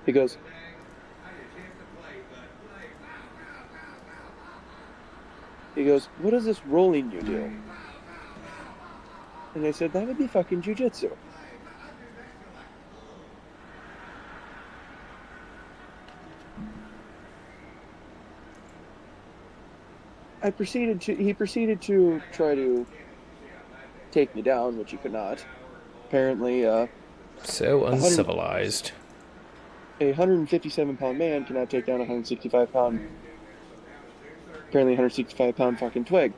He goes, what is this rolling you do? And I said, that would be fucking jujitsu. He proceeded to try to take me down, which he could not. Apparently, So 100, uncivilized. a 157-pound man cannot take down a 165-pound, apparently 165-pound fucking twig.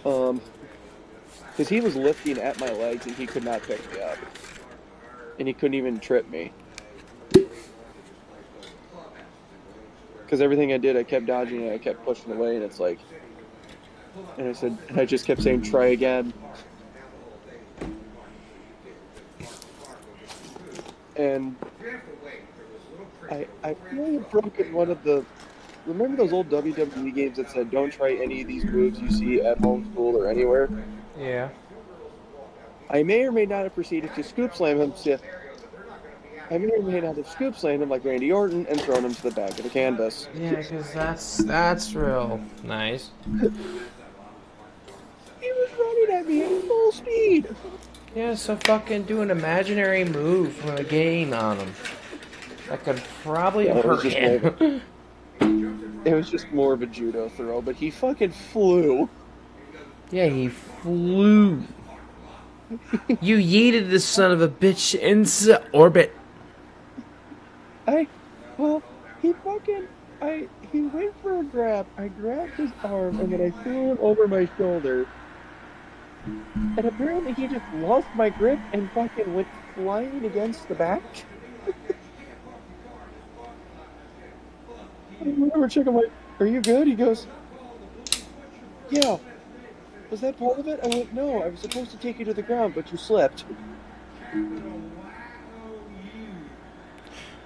Because he was lifting at my legs and he could not pick me up. And he couldn't even trip me. Because everything I did, I kept dodging and I kept pushing away, and it's like, and I just kept saying, try again. And I really have broken one of the. Remember those old WWE games that said, don't try any of these moves you see at home, school, or anywhere? Yeah. I may or may not have proceeded to scoop slam him. I may or may not have scoop slammed him like Randy Orton and thrown him to the back of the canvas. Yeah, because that's real nice. He was running at me at full speed. Yeah, so fucking do an imaginary move from a game on him. That could probably No, hurt him. it was just more of a judo throw, but he fucking flew. Yeah, he flew. You yeeted this son of a bitch into orbit. I, well, he fucking, he went for a grab. I grabbed his arm and then I threw him over my shoulder. And apparently he just lost my grip and fucking went flying against the back. I remember checking, like, are you good? He goes, yeah. Was that part of it? I went, no, I was supposed to take you to the ground, but you slipped.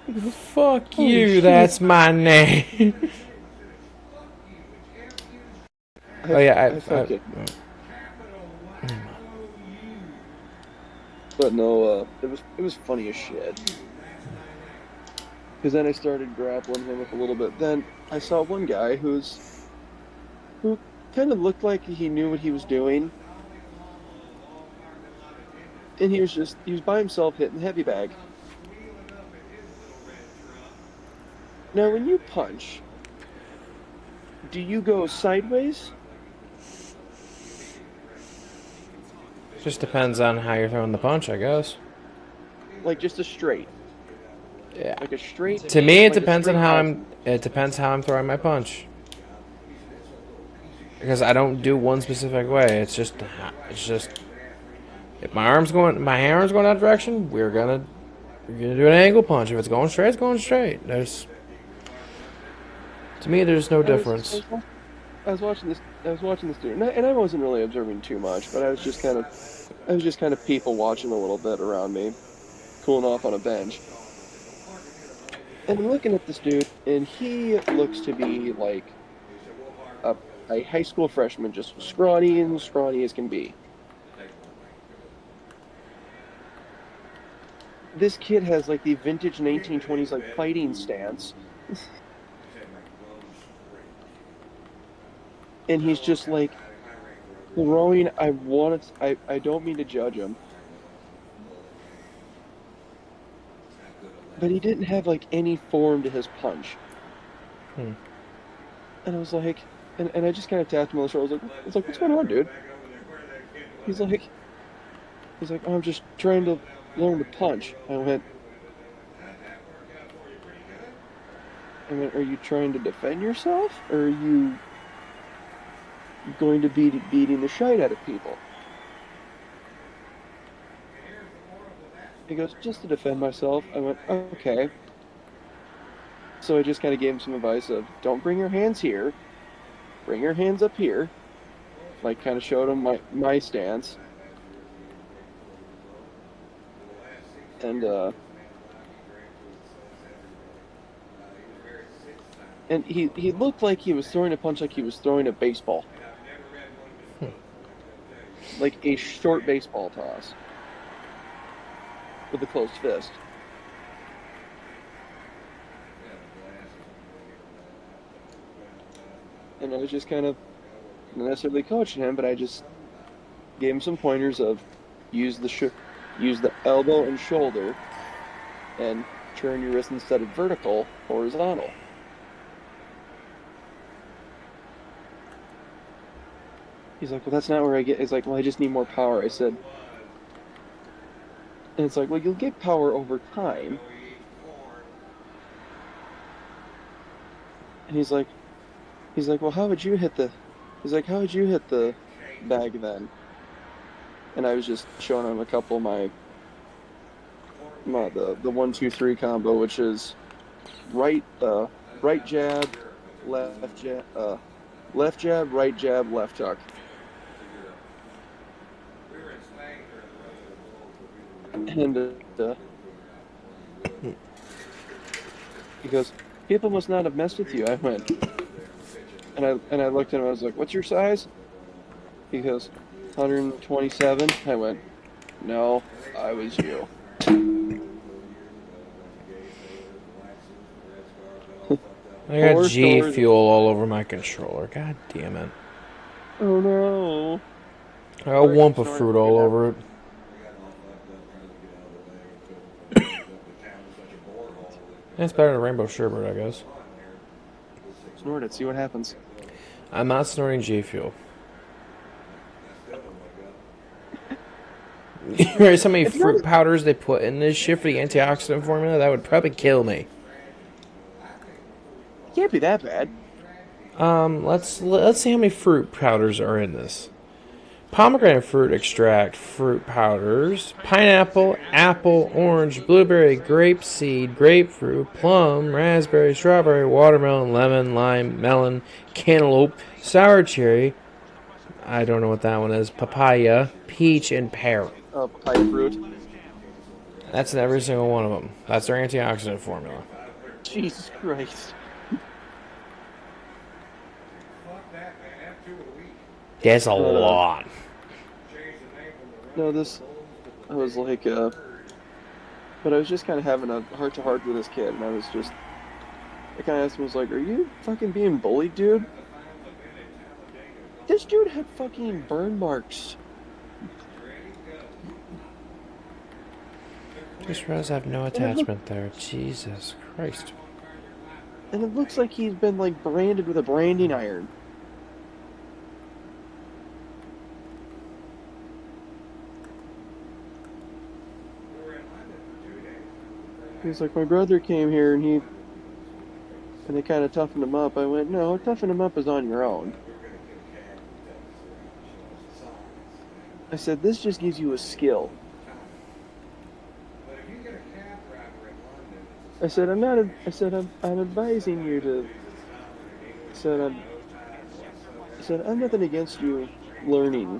He goes, Fuck holy you, shit. that's my name. Oh yeah, I fucking. But no, it was funny as shit. Because then I started grappling him up a little bit. Then I saw one guy who kind of looked like he knew what he was doing, and he was by himself hitting the heavy bag. Now, when you punch, do you go sideways? Just depends on how you're throwing the punch, I guess. Like just a straight? Yeah. Like a straight? To me, it Like a depends on straight how backhand? I'm. It depends how I'm throwing my punch. Because I don't do one specific way. It's just. If my arm's going that direction, we're gonna do an angle punch. If it's going straight, it's going straight. To me, there's no I was, I difference. was, wa- I was watching this. I was watching this dude, and I wasn't really observing too much, but I was just kind of people watching a little bit around me, cooling off on a bench. And I'm looking at this dude, and he looks to be like a, a high school freshman, just scrawny as can be. This kid has like the vintage 1920s like fighting stance, and he's just like throwing. I don't mean to judge him, but he didn't have like any form to his punch. Hmm. And I was like, and I just kind of tapped him on the shoulder. I was like, what's going on, dude? He's like, oh, I'm just trying to learn to punch. Are you trying to defend yourself, or are you going to be beating the shite out of people? He goes, just to defend myself. I went, okay. So I just kind of gave him some advice of, don't bring your hands here, bring your hands up here. Like, kind of showed him my stance. And he looked like he was throwing a punch like he was throwing a baseball. Like a short baseball toss with a closed fist. and I was just kind of not necessarily coaching him, but I just gave him some pointers of use the use the elbow and shoulder, and turn your wrist instead of vertical, horizontal. He's like, well, that's not where I get. He's like, well, I just need more power. I said, and it's like, well, you'll get power over time. And he's like, well, how would you hit the? He's like, how would you hit the bag then? And I was just showing him a couple of the 1-2-3 combo, which is right right jab, left jab, right jab, left hook. And he goes, people must not have messed with you. I went, and I looked at him. I was like, what's your size? He goes, 127. I went, no, I was you. I got G Fuel all over my controller. God damn it. Oh no. I got Wumpa Fruit all over it. It's better than Rainbow Sherbet, I guess. Snort it, see what happens. I'm not snorting G Fuel. You realize how many fruit powders they put in this shit for the antioxidant formula? That would probably kill me. Can't be that bad. Let's see how many fruit powders are in this. Pomegranate fruit extract, fruit powders, pineapple, apple, orange, blueberry, grape seed, grapefruit, plum, raspberry, strawberry, watermelon, lemon, lime, melon, cantaloupe, sour cherry. I don't know what that one is. Papaya, peach, and pear. Papaya fruit. That's in every single one of them. That's their antioxidant formula. Jesus Christ. That's a lot. No, I was like, but I was just kind of having a heart-to-heart with this kid, and I kind of asked him, I was like, are you fucking being bullied, dude? This dude had fucking burn marks. Just realized I have no attachment there. Jesus Christ. And it looks like he's been, like, branded with a branding iron. He's like, my brother came here and they kind of toughened him up. I went, no, toughen him up is on your own. I said, this just gives you a skill. I said, I'm advising you to. I said, I'm nothing against you learning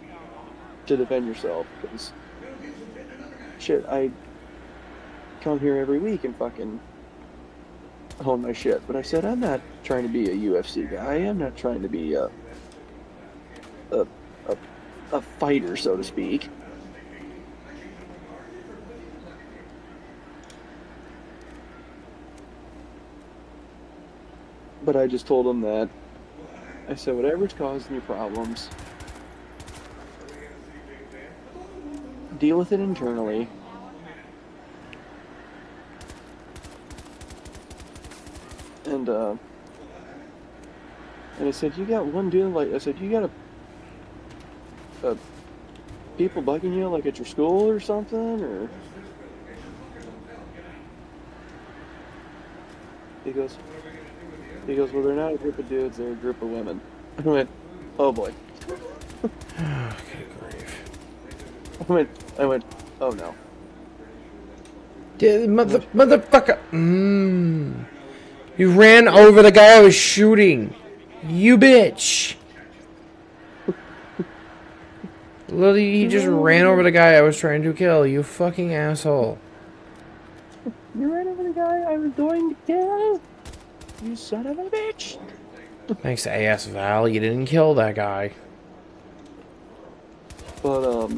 to defend yourself, because shit, I come here every week and fucking hone my shit. But I said, I'm not trying to be a UFC guy. I'm not trying to be a fighter, so to speak. But I just told him that, I said, whatever's causing you problems, deal with it internally. And I said, you got one dude, like, I said, you got a people bugging you, like, at your school or something, or? He goes, well, they're not a group of dudes, they're a group of women. I went, oh boy. Okay, grief. I went, oh no. Motherfucker. You ran over the guy I was shooting. You bitch. Literally, he just ran over the guy I was trying to kill. You fucking asshole. You ran over the guy I was going to kill? You son of a bitch. Thanks to ass Val, you didn't kill that guy. But,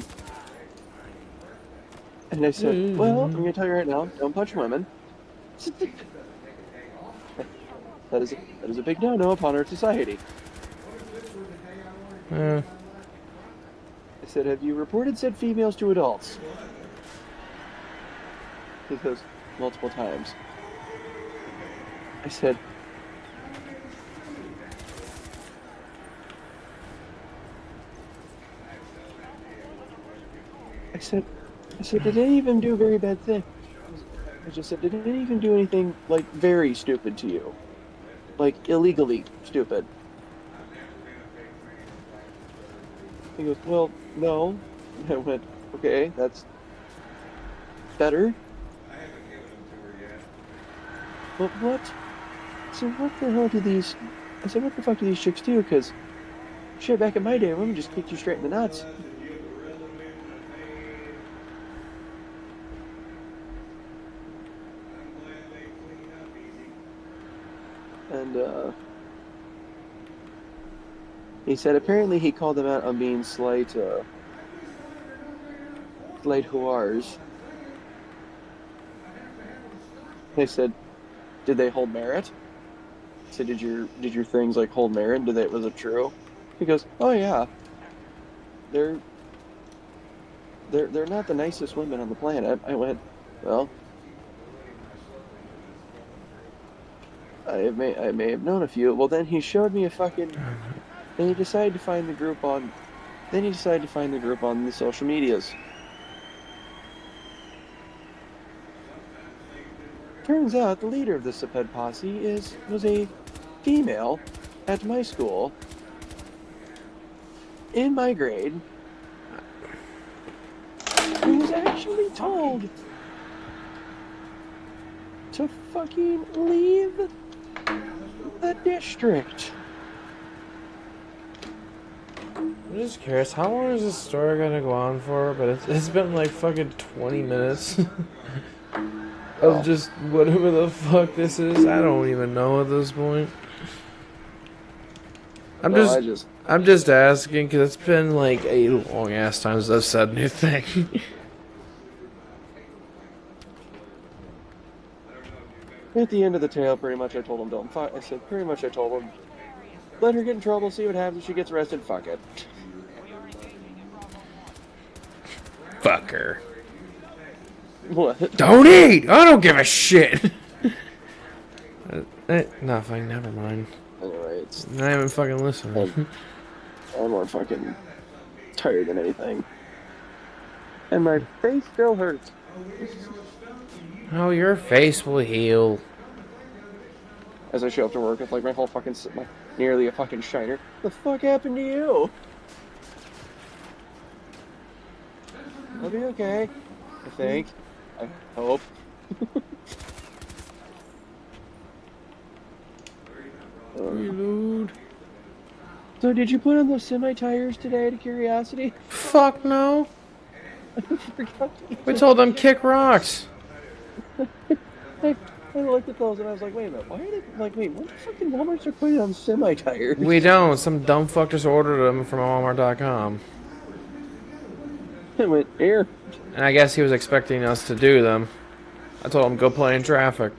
and I said, well, I'm going to tell you right now, don't punch women. That is a big no-no upon our society. Eh. I said, have you reported said females to adults? He goes, multiple times. I said, I said, did any of them do a very bad thing? I just said, did any of them do anything, like, very stupid to you? Like, illegally stupid? He goes, well, no. I went, okay, that's better. But what? So what the hell do these... I said, what the fuck do these chicks do? Because, shit, back in my day, women just kicked you straight in the nuts. And, he said apparently he called them out on being slight whores. They said, did they hold merit? I said, did your things like hold merit? Was it true? He goes, oh yeah. They're not the nicest women on the planet. I went, well, I may have known a few. Well, then he showed me a fucking. Then he decided to find the group on. Then he decided to find the group on the social medias. Turns out the leader of the Saped posse was a female at my school, in my grade, who was actually told to fucking leave the district. I'm just curious, how long is this story gonna go on for? But it's been like fucking 20 minutes of just whatever the fuck this is. I don't even know at this point. I'm just asking because it's been like a long ass time since I've said anything. At the end of the tale, pretty much I told him, don't fuck. I said, pretty much I told him, let her get in trouble, see what happens if she gets arrested, fuck it. Fuck her. What? Don't eat! I don't give a shit! Nothing, never mind. Anyway, it's... Not even fucking listening. I'm more fucking tired than anything. And my face still hurts. Oh, your face will heal. As I show up to work with like my whole fucking... nearly a fucking shiner. The fuck happened to you? I'll be okay. I think. I hope. Reload. So did you put on those semi-tires today out of curiosity? Fuck no. I forgot to We told them kick rocks. I looked at those and I was like, wait a minute, why are they, like, wait, what the fucking Walmarts are putting on semi-tires? We don't. Some dumb fuck just ordered them from Walmart.com. I went, here. And I guess he was expecting us to do them. I told him, go play in traffic.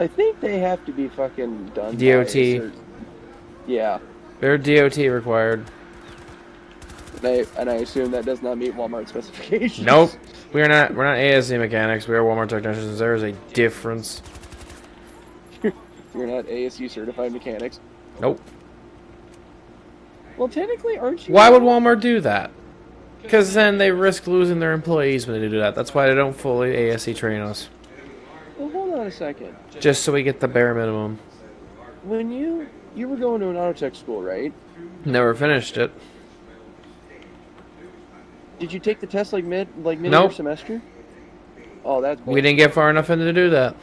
I think they have to be fucking done DOT. Yeah. They're DOT required. And I assume that does not meet Walmart specifications. Nope. We're not ASC mechanics. We are Walmart technicians. There is a difference. You're not ASU certified mechanics. Nope. Well, technically, aren't you? Why would Walmart do that? Because then they risk losing their employees when they do that. That's why they don't fully ASC train us. Well, hold on a second. Just so we get the bare minimum. When you were going to an auto tech school, right? Never finished it. Did you take the test like mid Nope. semester? Oh, that's bullshit. We didn't get far enough in to do that.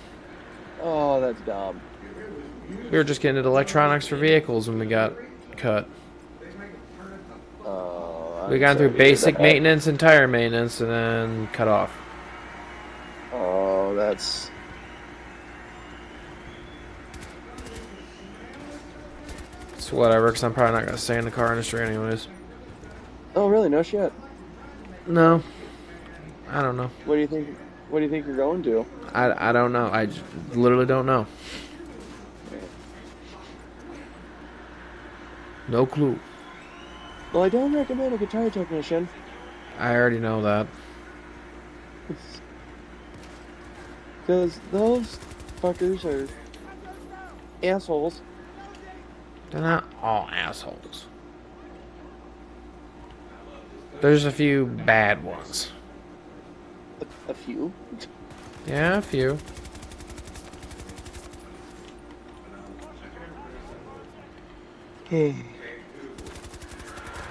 Oh, that's dumb. We were just getting into electronics for vehicles when we got cut. We got through basic maintenance and tire maintenance and then cut off. Oh, that's... It's whatever, because I'm probably not going to stay in the car industry anyways. Oh, really? No shit. No. I don't know. What do you think? What do you think you're going to? I don't know. I literally don't know. No clue. Well, I don't recommend a guitar technician. I already know that. Because those fuckers are assholes. They're not all assholes. There's a few bad ones. A few. Yeah, a few.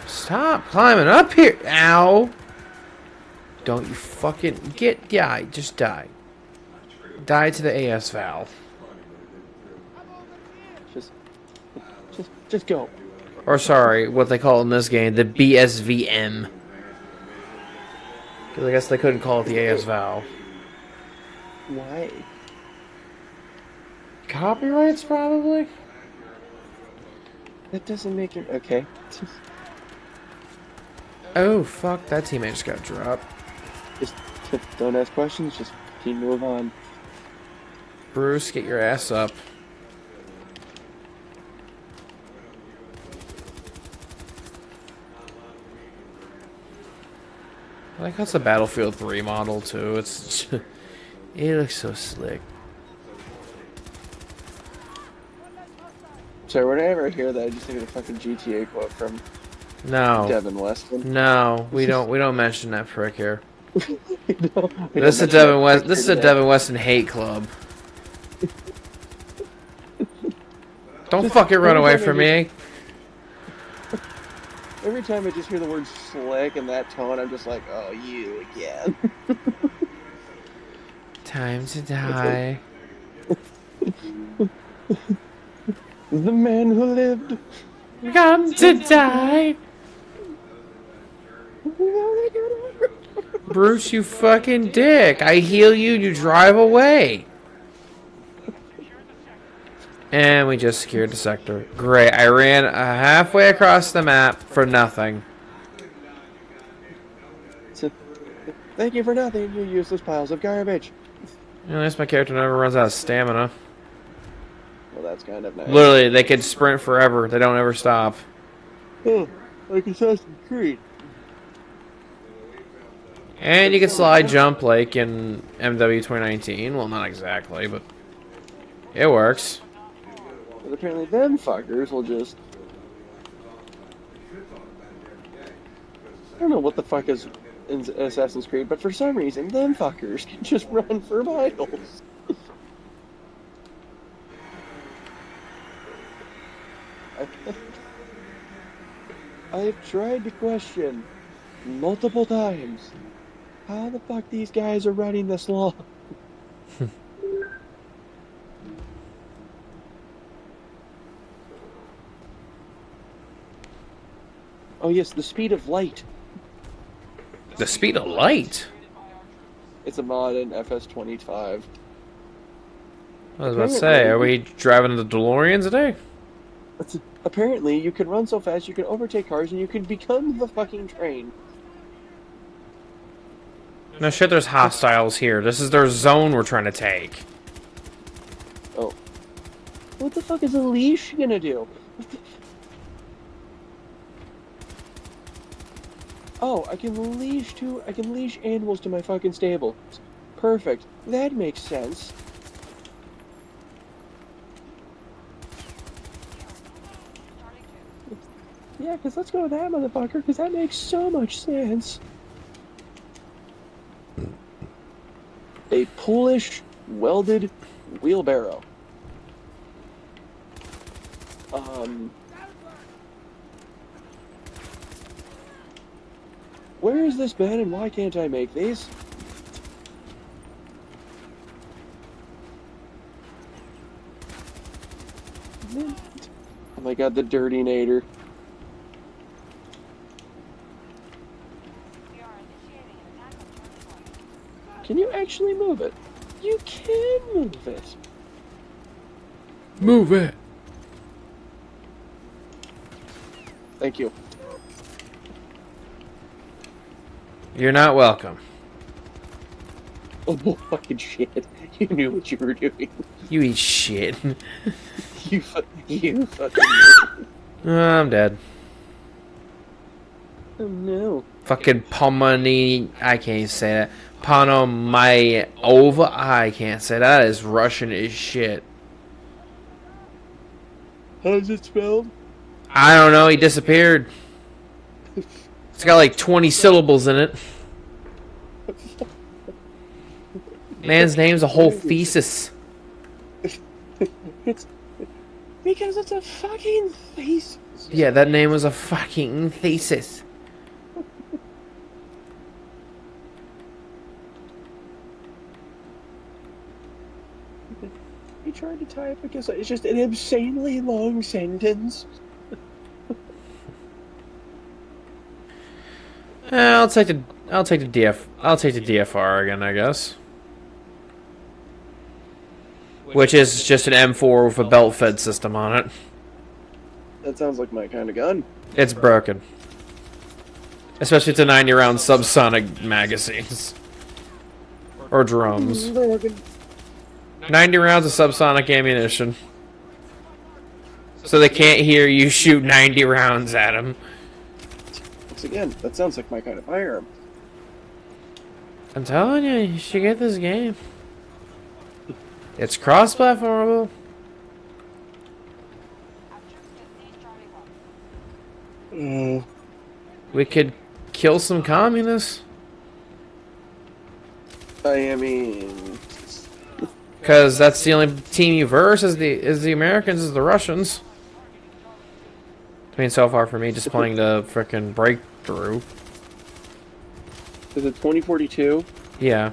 Stop climbing up here. Ow. Don't you fucking die. Just die. Die to the AS valve. Just go. Or sorry, what they call it in this game, the BSVM. Because I guess they couldn't call it the AS valve. Why? Copyrights, probably? That doesn't make it okay. Oh, fuck. That teammate just got dropped. Just don't ask questions, just keep move on. Bruce, get your ass up. I like how it's a Battlefield 3 model, too. It's it looks so slick. So whenever I hear that, I just think of the fucking GTA quote from No. Devin Weston. No, we don't mention that prick here. No, This is a Devin Weston hate club. Don't fucking run away from me. Every time I just hear the word slick in that tone, I'm just like, oh, you again. Time to die. The man who lived. Come to die. Bruce, you fucking dick. I heal you, you drive away. And we just secured the sector. Great. I ran halfway across the map for nothing. So, thank you for nothing, you useless piles of garbage. At least my character never runs out of stamina. Well, that's kind of nice. Literally, they can sprint forever. They don't ever stop. Oh, like Assassin's Creed. And you can slide jump like in MW 2019. Well, not exactly, but it works. But apparently them fuckers will just... I don't know what the fuck is in Assassin's Creed, but for some reason, them fuckers can just run for miles. I've tried to question multiple times how the fuck these guys are running this long. Oh yes, the speed of light. The speed of light? It's a mod in FS25. I was about to say, are we driving the DeLorean today? Apparently, you can run so fast, you can overtake cars, and you can become the fucking train. No shit, there's hostiles here. This is their zone we're trying to take. Oh. What the fuck is a leash gonna do? Oh, I can leash animals to my fucking stable. Perfect. That makes sense. Yeah, because let's go with that motherfucker, because that makes so much sense. A Polish welded wheelbarrow. Where is this been and why can't I make these? Oh my god, the dirty nader. Can you actually move it? You can move it. Move it. Thank you. You're not welcome. Oh, fucking shit. You knew what you were doing. You eat shit. You fucking... I'm dead. Oh no. Fucking Pomani. I can't say that. Ponomaryova. I can't say that. Is Russian as shit. How's it spelled? I don't know. He disappeared. It's got like 20 syllables in it. Man's name's a whole thesis. It's because it's a fucking thesis. Yeah, that name was a fucking thesis. He tried to type because it's just an insanely long sentence. I'll take the DFR again, I guess. Which is just an M4 with a belt-fed system on it. That sounds like my kind of gun. It's broken. Especially to 90-round subsonic magazines. Or drums. 90 rounds of subsonic ammunition. So they can't hear you shoot 90 rounds at them. Once again, that sounds like my kind of firearm. I'm telling you, you should get this game. It's cross-platformable. We could kill some communists. I mean, Because that's the only team you verse is the Americans, is the Russians. I mean, so far for me, just playing the frickin' breakthrough. is it 2042? Yeah.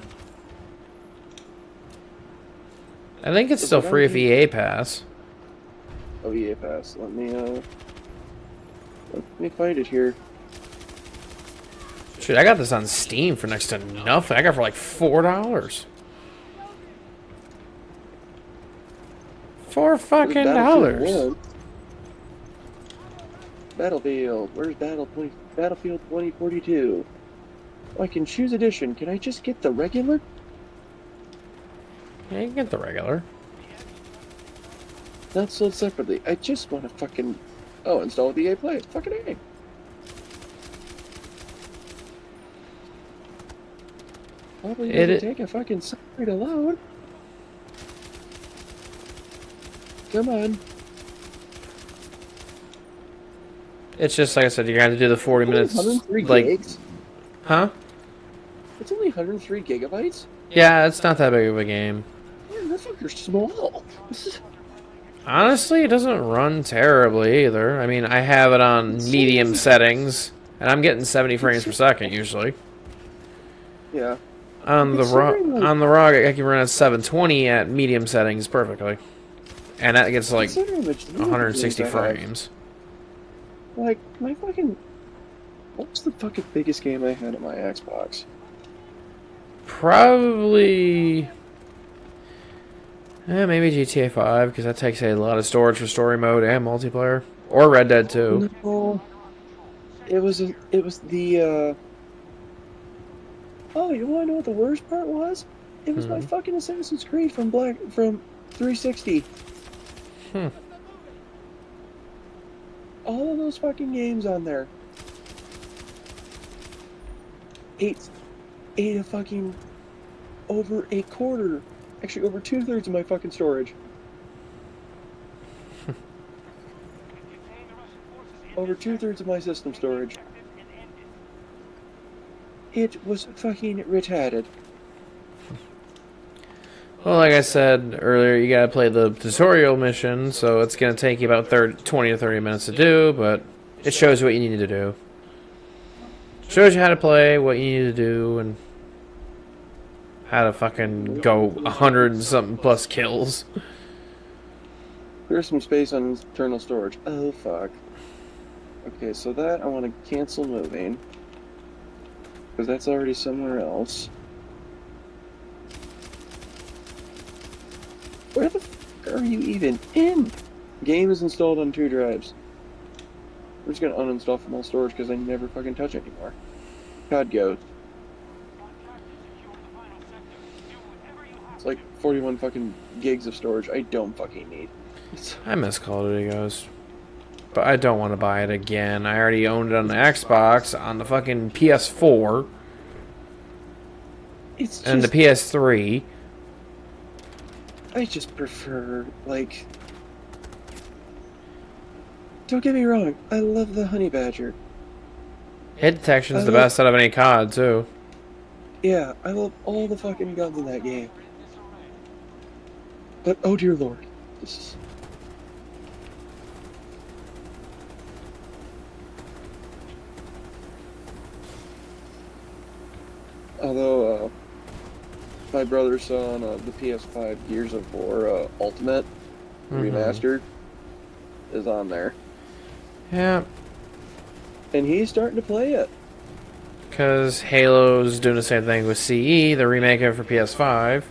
I think it's still free if EA Pass. Oh, EA Pass. Let me find it here. Shit, I got this on Steam for next to nothing. I got it for like $4. $4 fucking dollars. Battlefield. Where's Battlefield 2042? Oh, I can choose edition. Can I just get the regular? Yeah, you can get the regular. Not sold separately. I just want to fucking... Oh, install with EA Play. Fucking A. Probably doesn't take a fucking second to load. Come on. It's just like I said, you're gonna have to do the 40 minutes. 103 Like, gigs? huh? It's only 103 gigabytes? Yeah, it's not that big of a game. Man, that fucker's small. Honestly, it doesn't run terribly either. I mean, I have it on medium settings, and I'm getting 70 frames per second usually. Yeah. On the ROG, I can run at 720 at medium settings perfectly, and that gets like 160 frames. Like, my fucking... What was the fucking biggest game I had on my Xbox? Probably... maybe GTA 5, because that takes a lot of storage for story mode and multiplayer. Or Red Dead 2. No. It was the, Oh, you wanna know what the worst part was? It was my fucking Assassin's Creed from 360. All of those fucking games on there. Ate a fucking over a quarter, actually over 2/3 of my fucking storage. Over 2/3 of my system storage. It was fucking retarded. Well, like I said earlier, you gotta play the tutorial mission, so it's gonna take you about 20 to 30 minutes to do, but it shows you what you need to do. Shows you how to play, what you need to do, and how to fucking go 100 and something plus kills. There's some space on internal storage. Oh, fuck. Okay, so that I want to cancel moving. Because that's already somewhere else. Where the fuck are you even in? Game is installed on 2 drives. I'm just gonna uninstall from all storage because I never fucking touch it anymore. God goes. It's like 41 fucking gigs of storage I don't fucking need. I miss Call of Duty, guys. but I don't want to buy it again. I already owned it on the Xbox, on the fucking PS4, It's and the just, PS3. I just prefer, like, don't get me wrong, I love the Honey Badger. Hit detection's I the love, best out of any COD, too. yeah, I love all the fucking guns in that game. But, oh dear lord, this is, although, my brother saw on the PS5 Gears of War Ultimate Mm-hmm. Remastered is on there. Yeah, And he's starting to play it. because Halo's doing the same thing with CE. They're remaking it for PS5.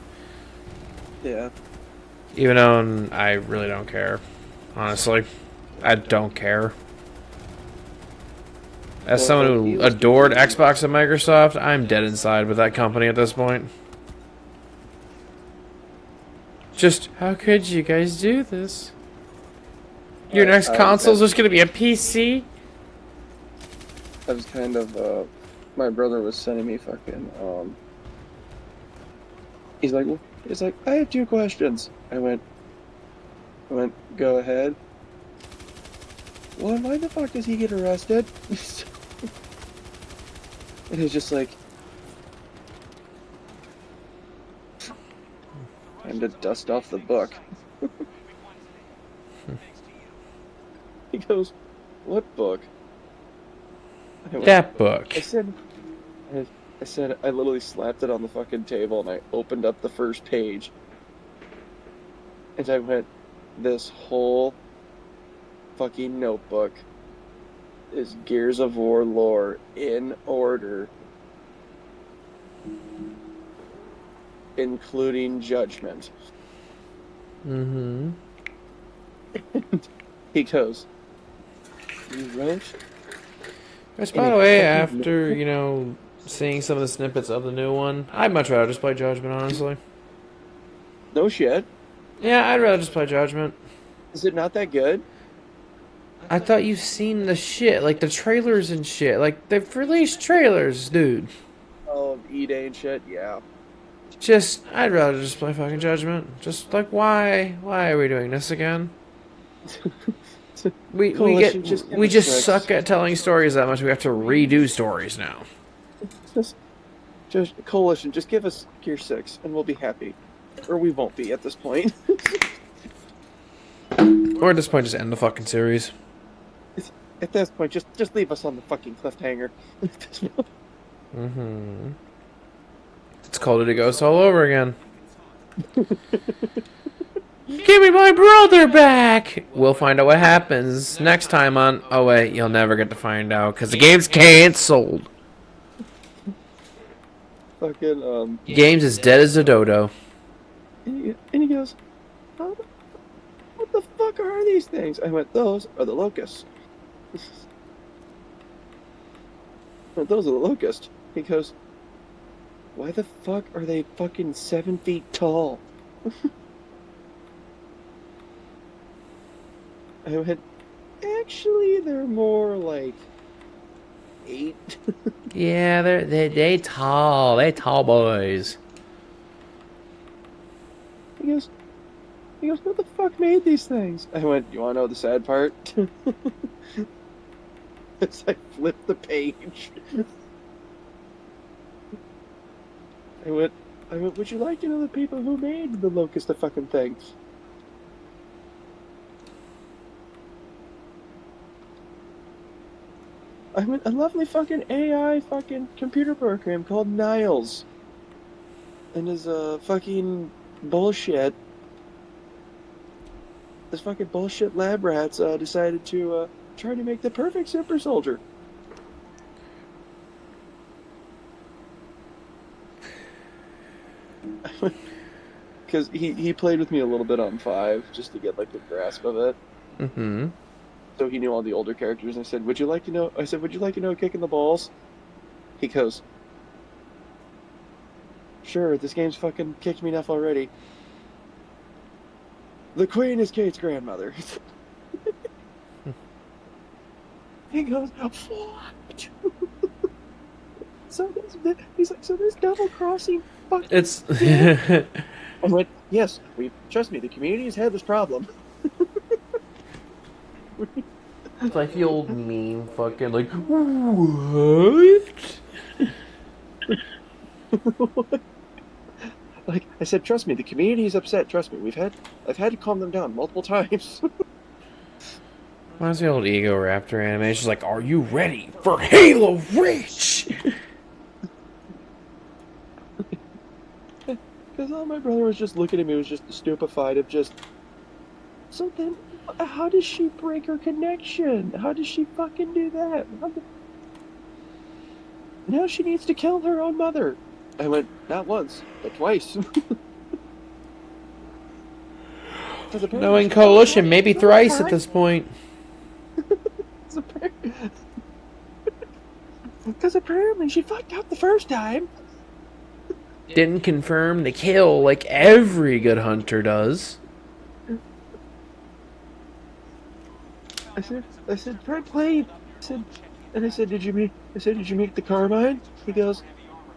Yeah. Even though I really don't care. Honestly, I don't care. As Well, someone he who was adored doing, Xbox and Microsoft, I'm dead inside with that company at this point. Just, how could you guys do this? Your next I was console's kind just gonna be a PC? I was kind of my brother was sending me fucking he's like, I have two questions. I went, go ahead. Well, why the fuck does he get arrested? And he's just like, time to dust off the book. He goes, what book? I went, That I book. said, I, I said, I literally slapped it on the fucking table and I opened up the first page. And I went, this whole fucking notebook is Gears of War lore in order, including Judgment. Mm-hmm. He goes, you wrote Which, in by a the way, fucking after, notebook? seeing some of the snippets of the new one, I'd much rather just play Judgment, honestly. No shit. Yeah, I'd rather just play Judgment. Is it not that good? I thought you've seen the shit, like the trailers and shit. Like, they've released trailers, dude. Oh, E-Day and shit, yeah. Just, I'd rather just play fucking Judgment. Just, like, why? Why are we doing this again? Coalition, just give We us just six. suck at telling stories that much. We have to redo stories now. Just, Coalition, just give us Gear 6 and we'll be happy. Or we won't be at this point. Or at this point, just end the fucking series. At this point, just leave us on the fucking cliffhanger. Mm-hmm. It's Call of Duty Ghosts all over again. Give me my brother back! We'll find out what happens next time on... Oh, wait, you'll never get to find out, because the game's cancelled. Fucking, Game's as dead as a dodo. and he goes, How the, what the fuck are these things? I went, those are the locusts. Those are the locusts. He goes, why the fuck are they fucking 7 feet tall? I went, actually, they're more like 8. Yeah, they tall. They tall boys. He goes, what the fuck made these things? I went, you wanna know the sad part? As I flipped the page. I went, would you like to know the people who made the locust the fucking thing? I went, a lovely fucking AI fucking computer program called Niles. And his fucking bullshit. This fucking bullshit lab rats decided to try to make the perfect super soldier. Because he played with me a little bit on 5 just to get like the grasp of it. Mm-hmm. So he knew all the older characters. And I said, would you like to know? I said, would you like to know a kick in the balls? He goes, sure. This game's fucking kicked me enough already. The Queen is Kate's grandmother. He goes, what? He's like, so there's double crossing fucking It's I went, yes, trust me, the community has had this problem. It's like the old meme, fucking like what? Like I said, trust me, the community is upset. Trust me, I've had to calm them down multiple times. Why's the old Ego Raptor anime? It's just like, are you ready for Halo Reach? Because all my brother was just looking at me, was just stupefied of just. So then, how does she break her connection? How does she fucking do that? Now she needs to kill her own mother. I went, not once, but twice. Knowing Coalition, maybe thrice at this point. Because apparently she fucked up the first time. Didn't confirm the kill like every good hunter does. I said, try play. I said, did you meet the Carmine? He goes,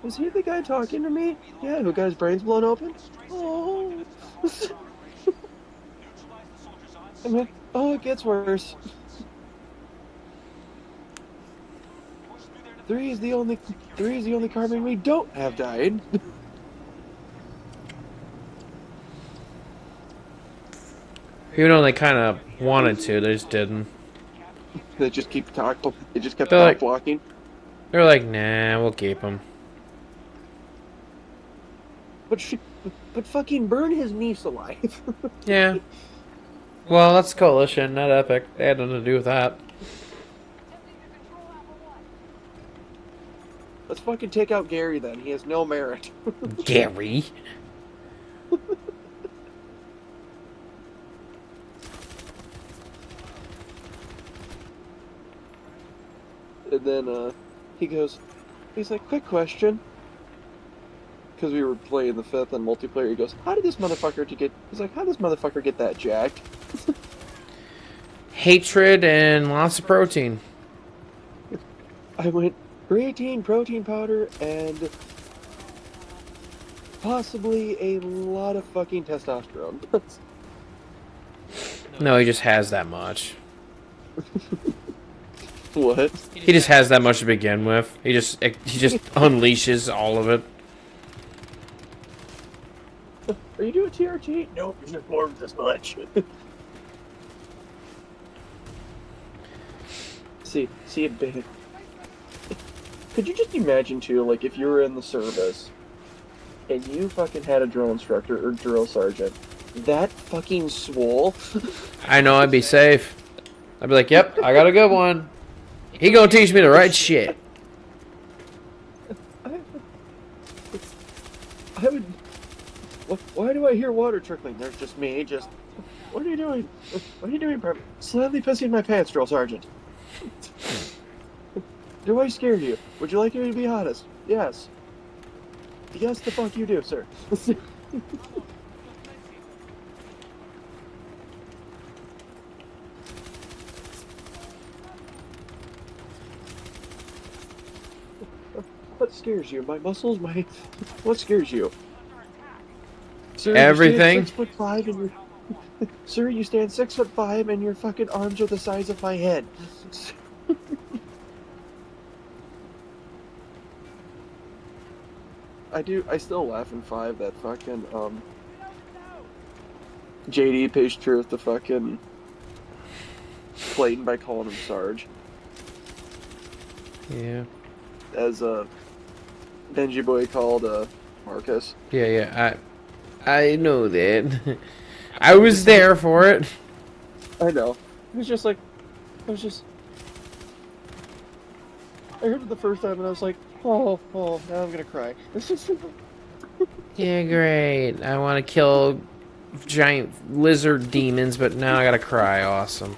was he the guy talking to me? Yeah, who got his brains blown open? Oh. I went, oh, it gets worse. 3 is the only Carmine we don't have died. Even though they kind of wanted to, they just didn't. They just keep talking. They just kept They're like, walking. They're like, nah, we'll keep him. But fucking burn his niece alive. Yeah. Well, that's Coalition, not Epic. They had nothing to do with that. Let's fucking take out Gary then. He has no merit. Gary. And then he's like, quick question. Because we were playing the 5th on multiplayer, he goes, how did this motherfucker get that jacked? Hatred and lots of protein. I went, creatine, protein powder, and possibly a lot of fucking testosterone. No, he just has that much. What? He just has that much to begin with. He just unleashes all of it. Are you doing TRT? Nope, there's just more of this much. see it big. Could you just imagine too, like if you were in the service and you fucking had a drill instructor or drill sergeant that fucking swole? I know I'd be safe. I'd be like, yep, I got a good one. He gonna teach me the right shit. I would. Why do I hear water trickling? There's just me. What are you doing? What are you doing, Private? Slightly pissing my pants, drill sergeant. Do I scare you? Would you like me to be honest? Yes. Yes, the fuck you do, sir. What scares you? My muscles? What scares you? Sir, Everything. You stand 6'5" and Sir, you stand 6'5" and your fucking arms are the size of my head. I still laugh in 5 that fucking JD pays Truth to fucking Clayton by calling him Sarge. Yeah. As Benji Boy called Marcus. Yeah. I know that. I was there for it. I know. It was just like, I heard it the first time and I was like, oh, now I'm gonna cry. This is. Yeah, great. I want to kill giant lizard demons, but now I gotta cry. Awesome.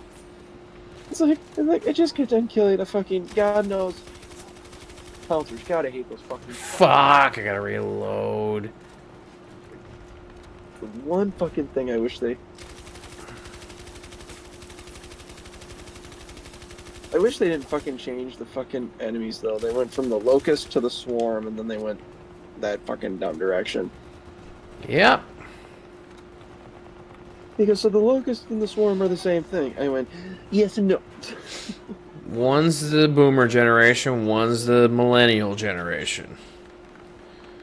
It's like I just got done killing a fucking God knows. Pouncers, gotta hate those fucking. Fuck! I gotta reload. The one fucking thing I wish they I wish they didn't fucking change the fucking enemies though. They went from the locust to the swarm, and then they went that fucking dumb direction. Yep. Because so the locust and the swarm are the same thing. I went, yes and no. One's the boomer generation, one's the millennial generation.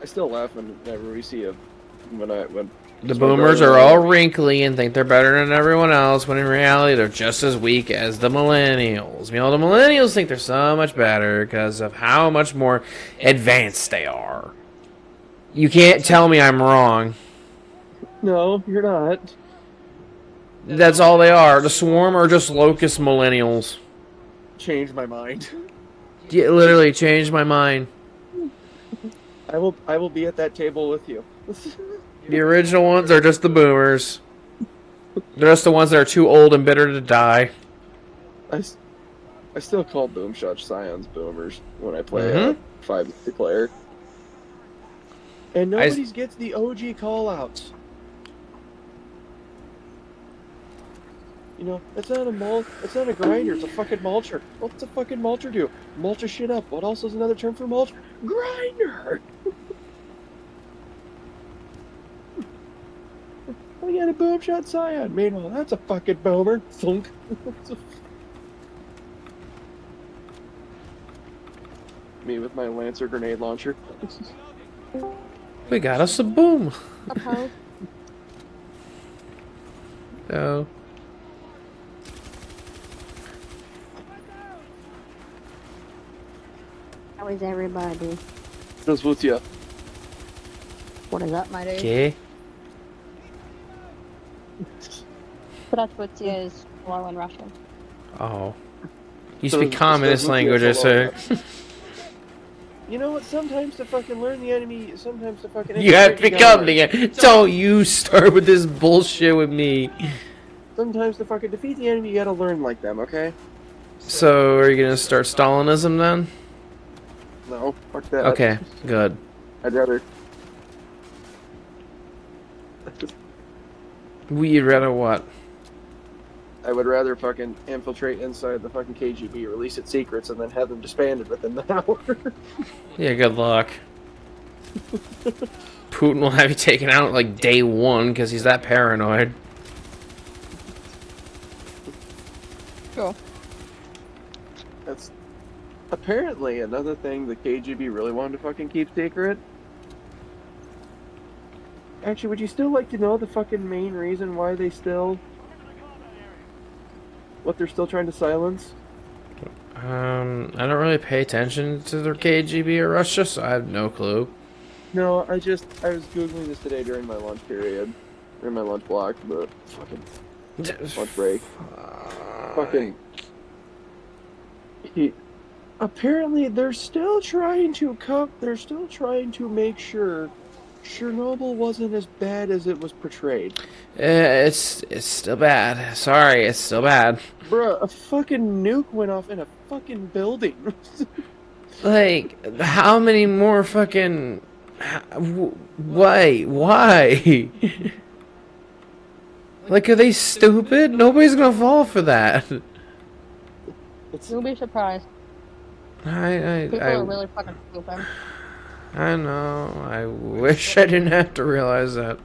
I still laugh whenever we see when the boomers are all wrinkly and think they're better than everyone else, when in reality they're just as weak as the millennials. You know, the millennials think they're so much better because of how much more advanced they are. You can't tell me I'm wrong. No, you're not. That's all they are. The swarm are just locust millennials. Changed my mind. Yeah, literally changed my mind. I will be at that table with you. The original ones are just the boomers. They're just the ones that are too old and bitter to die. I still call Boomshot Scions boomers when I play 5 player. And nobody's gets the OG call-outs. You know, it's not a grinder, it's a fucking mulcher. What's a fucking mulcher do? Mulch a shit up. What else is another term for mulcher? Grinder! We got a Boomshot Scion. Meanwhile, that's a fucking boomer. Thunk. Me with my Lancer grenade launcher. We got us a boom. Uh-huh. Oh. How is everybody? That's what's ya. What is up, my dude? Okay. Здравствуйте is hello in Russian. Oh. You speak communist language, I say. You know what? Sometimes to fucking learn the enemy, sometimes to fucking... You have to become the enemy. Don't you start with this bullshit with me. Sometimes to fucking defeat the enemy, you gotta learn like them, okay? So, are you gonna start Stalinism then? No, fuck that. Okay, good. I'd rather... We'd rather what? I would rather fucking infiltrate inside the fucking KGB, release its secrets, and then have them disbanded within the hour. Yeah, good luck. Putin will have you taken out like day one because he's that paranoid. Cool. That's apparently another thing the KGB really wanted to fucking keep secret. Actually, would you still like to know the fucking main reason why they still... what they're still trying to silence? I don't really pay attention to their KGB or Russia, so I have no clue. No, I was Googling this today during my lunch period. During my lunch block, but fucking... lunch break. Fucking... Apparently, they're still trying to make sure Chernobyl wasn't as bad as it was portrayed. It's still bad. Sorry, it's still bad. Bruh, a fucking nuke went off in a fucking building. Like, how many more fucking... Why? Like, are they stupid? Nobody's gonna fall for that. You'll be surprised. People are really fucking stupid. I know. I wish I didn't have to realize that.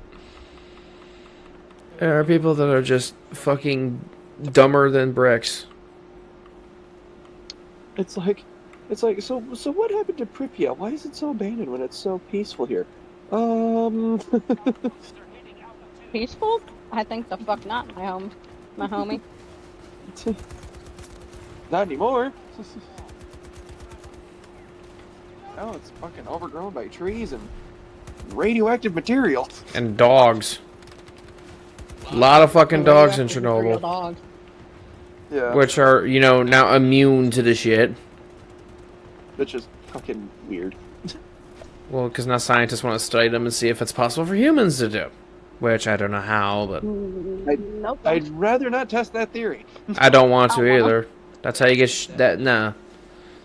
There are people that are just fucking dumber than bricks. It's like, so what happened to Pripyat? Why is it so abandoned when it's so peaceful here? Peaceful? I think the fuck not, my homie. Not anymore. Oh, it's fucking overgrown by trees and radioactive material. And dogs. A lot of fucking dogs in Chernobyl. Dogs. Yeah. Which are, you know, now immune to the shit. Which is fucking weird. Well, because now scientists want to study them and see if it's possible for humans to do. Which I don't know how, but... Nope. I'd rather not test that theory. I don't want to either. That's how you get nah.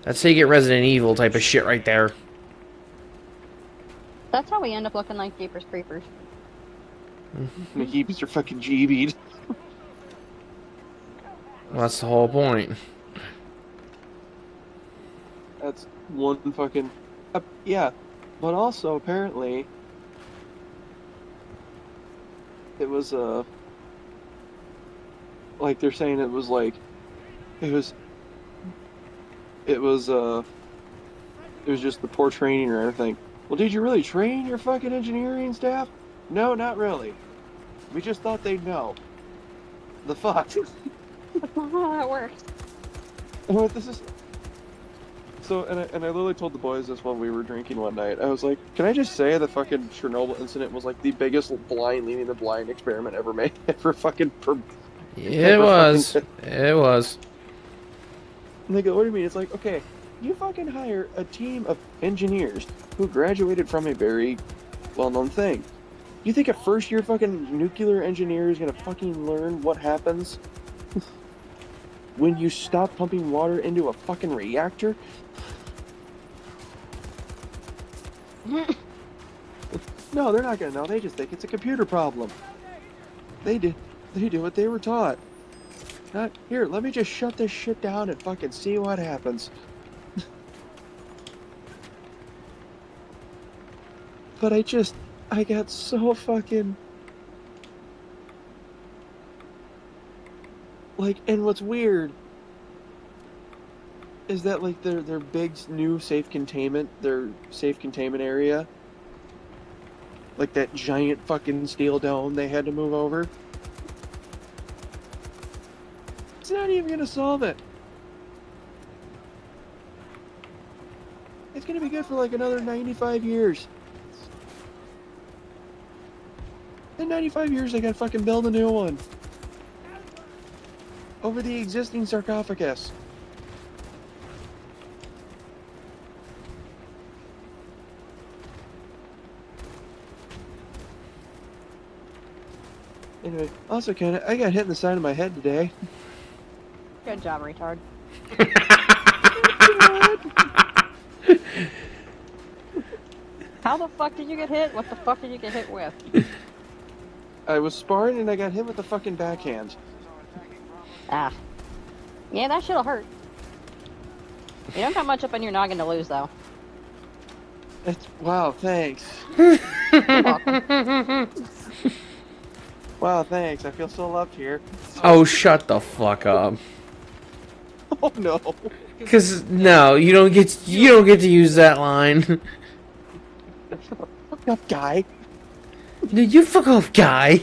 That's how you get Resident Evil type of shit right there. That's how we end up looking like Jeepers Creepers. The Jeeps are fucking GB'd. Well, that's the whole point. that's one fucking yeah. But also apparently it was like they're saying it was like it was it was it was just the poor training or anything. Well, did you really train your fucking engineering staff? No, not really. We just thought they'd know. The fuck? That's not how that works. What this is? So, and I literally told the boys this while we were drinking one night. I was like, can I just say the fucking Chernobyl incident was like the biggest blind leading the blind experiment ever made? Ever fucking... It was. It was. And they go, what do you mean? It's like, okay, you fucking hire a team of engineers who graduated from a very well-known thing. You think a first-year fucking nuclear engineer is gonna fucking learn what happens when you stop pumping water into a fucking reactor? No, they're not gonna know. They just think it's a computer problem. They do what they were taught. Not here. Let me just shut this shit down and fucking see what happens. But I got so fucking like, and what's weird is that like their big new safe containment area, like that giant fucking steel dome they had to move over, it's not even gonna solve it. It's gonna be good for like another 95 years. In 95 years they gotta fucking build a new one over the existing sarcophagus. Anyway, also I got hit in the side of my head today. Good job, retard. How the fuck did you get hit? What the fuck did you get hit with? I was sparring and I got hit with a fucking backhand. Ah. Yeah, that shit'll hurt. You don't got much up on your noggin to lose, though. Wow, thanks. You're welcome. Wow, thanks. I feel so loved here. Oh, shut the fuck up. Oh no. Cause no, you don't get to use that line. Fuck up, guy. Dude, you fuck off, guy.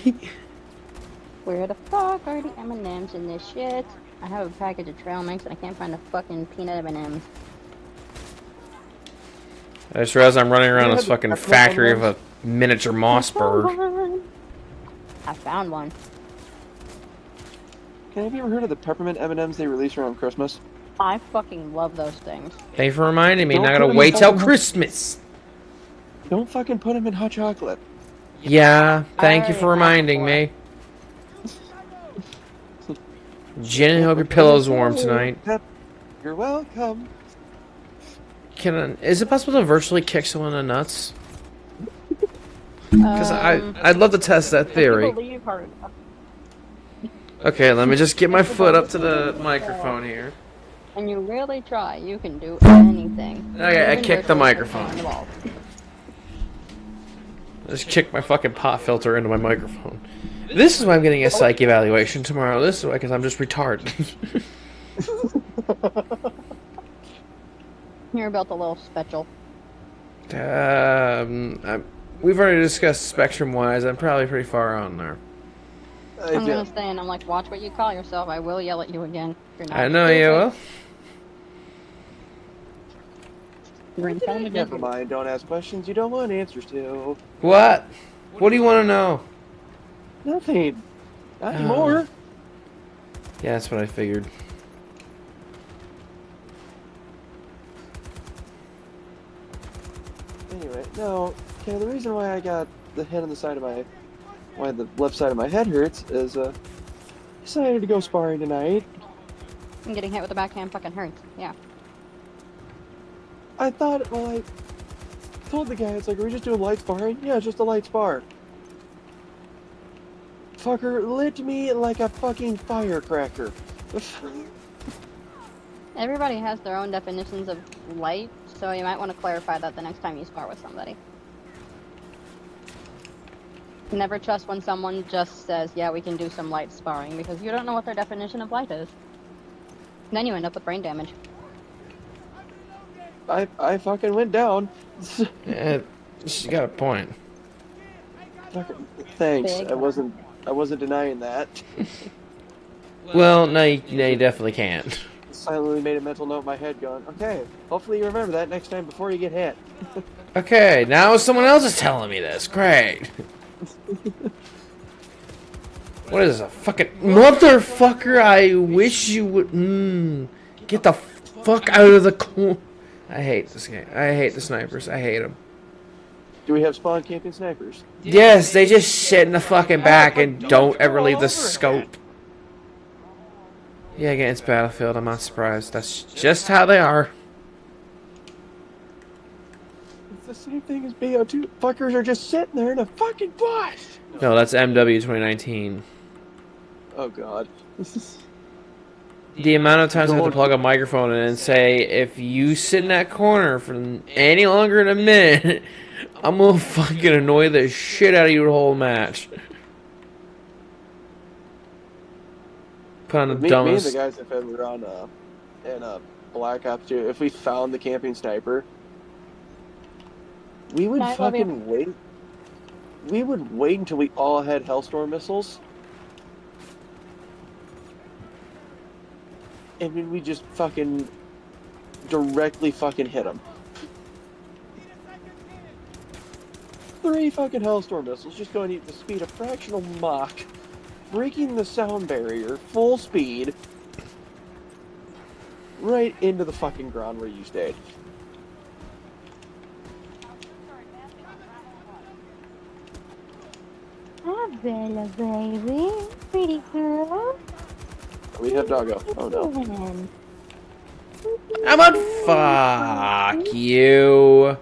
Where the fuck are the M&Ms in this shit? I have a package of trail mix and I can't find the fucking peanut M&Ms. I just realized I'm running around this fucking factory of a miniature Mossberg. I found one. Have you ever heard of the peppermint M&Ms they release around Christmas? I fucking love those things. Thanks for reminding me. Don't Not put gonna 'em in wait till fucking- Christmas. Don't fucking put them in hot chocolate. Yeah, thank you for already reminding me. Jen, I hope your pillow's warm tonight. You're welcome. Is it possible to virtually kick someone in the nuts? Because I'd love to test that theory. If you believe hard enough. Okay, let me just get my foot up to the microphone here. And you really try, you can do anything. Okay, I Even kicked the virtually microphone. anything involved. Just kick my fucking pop filter into my microphone. This is why I'm getting a psych evaluation tomorrow. This is why, because I'm just retarded. You're about the little special. We've already discussed spectrum-wise. I'm probably pretty far on there. I'm gonna stay and I'm like, watch what you call yourself. I will yell at you again. If you're not I know you will. You're in front of me. Never mind. Don't ask questions you don't want answers to. What? What do you want to know? Nothing. Not anymore. Yeah, that's what I figured. Anyway, no. Okay, the reason why I got the hit on the side of my... why the left side of my head hurts is, decided to go sparring tonight. And getting hit with the backhand fucking hurts. Yeah. I thought, well, I told the guy, it's like, are we just doing light sparring? Yeah, it's just a light spar. Fucker lit me like a fucking firecracker. Everybody has their own definitions of light, so you might want to clarify that the next time you spar with somebody. Never trust when someone just says, yeah, we can do some light sparring, because you don't know what their definition of light is. Then you end up with brain damage. I fucking went down. Yeah, she got a point. Fucking, thanks. Big. I wasn't denying that. Well, no, you definitely can't. Silently made a mental note in my head going, okay, hopefully you remember that next time before you get hit. Okay, now someone else is telling me this. Great. What is this, a fucking motherfucker? I wish you would. Get the fuck out of the corner. I hate this game. I hate the snipers. I hate them. Do we have spawn camping snipers? Yes, they just sit in the fucking back and don't ever leave the scope. Yeah, against Battlefield, I'm not surprised. That's just how they are. It's the same thing as BO2. Fuckers are just sitting there in a fucking bush. No, that's MW 2019. Oh god. The amount of times I have to plug a microphone in and say, if you sit in that corner for any longer than a minute, I'm gonna fucking annoy the shit out of you the whole match. Put on the Me and dumbest. the guys, if ever on in Black Ops 2, if we found the camping sniper, we would Night, love fucking wait. We would wait until we all had Hellstorm missiles. And then we just fucking directly fucking hit them. 3 fucking Hellstorm missiles just going at the speed of fractional Mach, breaking the sound barrier, full speed, right into the fucking ground where you stayed. Oh, Bella, baby. Pretty girl. We have Doggo. Oh no. How about fuck you?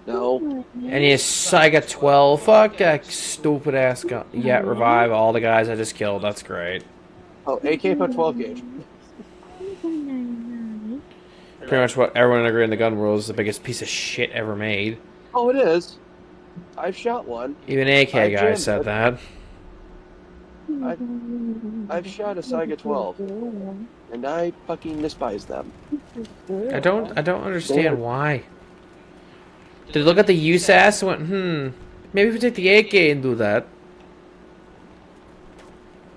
No. And you Saiga 12. Fuck that stupid ass gun. Yeah, revive all the guys I just killed. That's great. Oh, AK put 12 gauge. Pretty much what everyone agreed in the gun world is the biggest piece of shit ever made. Oh, it is. I've shot one. Even AK I guy jammed said it. that. I've shot a Saiga 12, and I fucking despise them. I don't understand why. Did they look at the USAS and went, maybe if we take the AK and do that.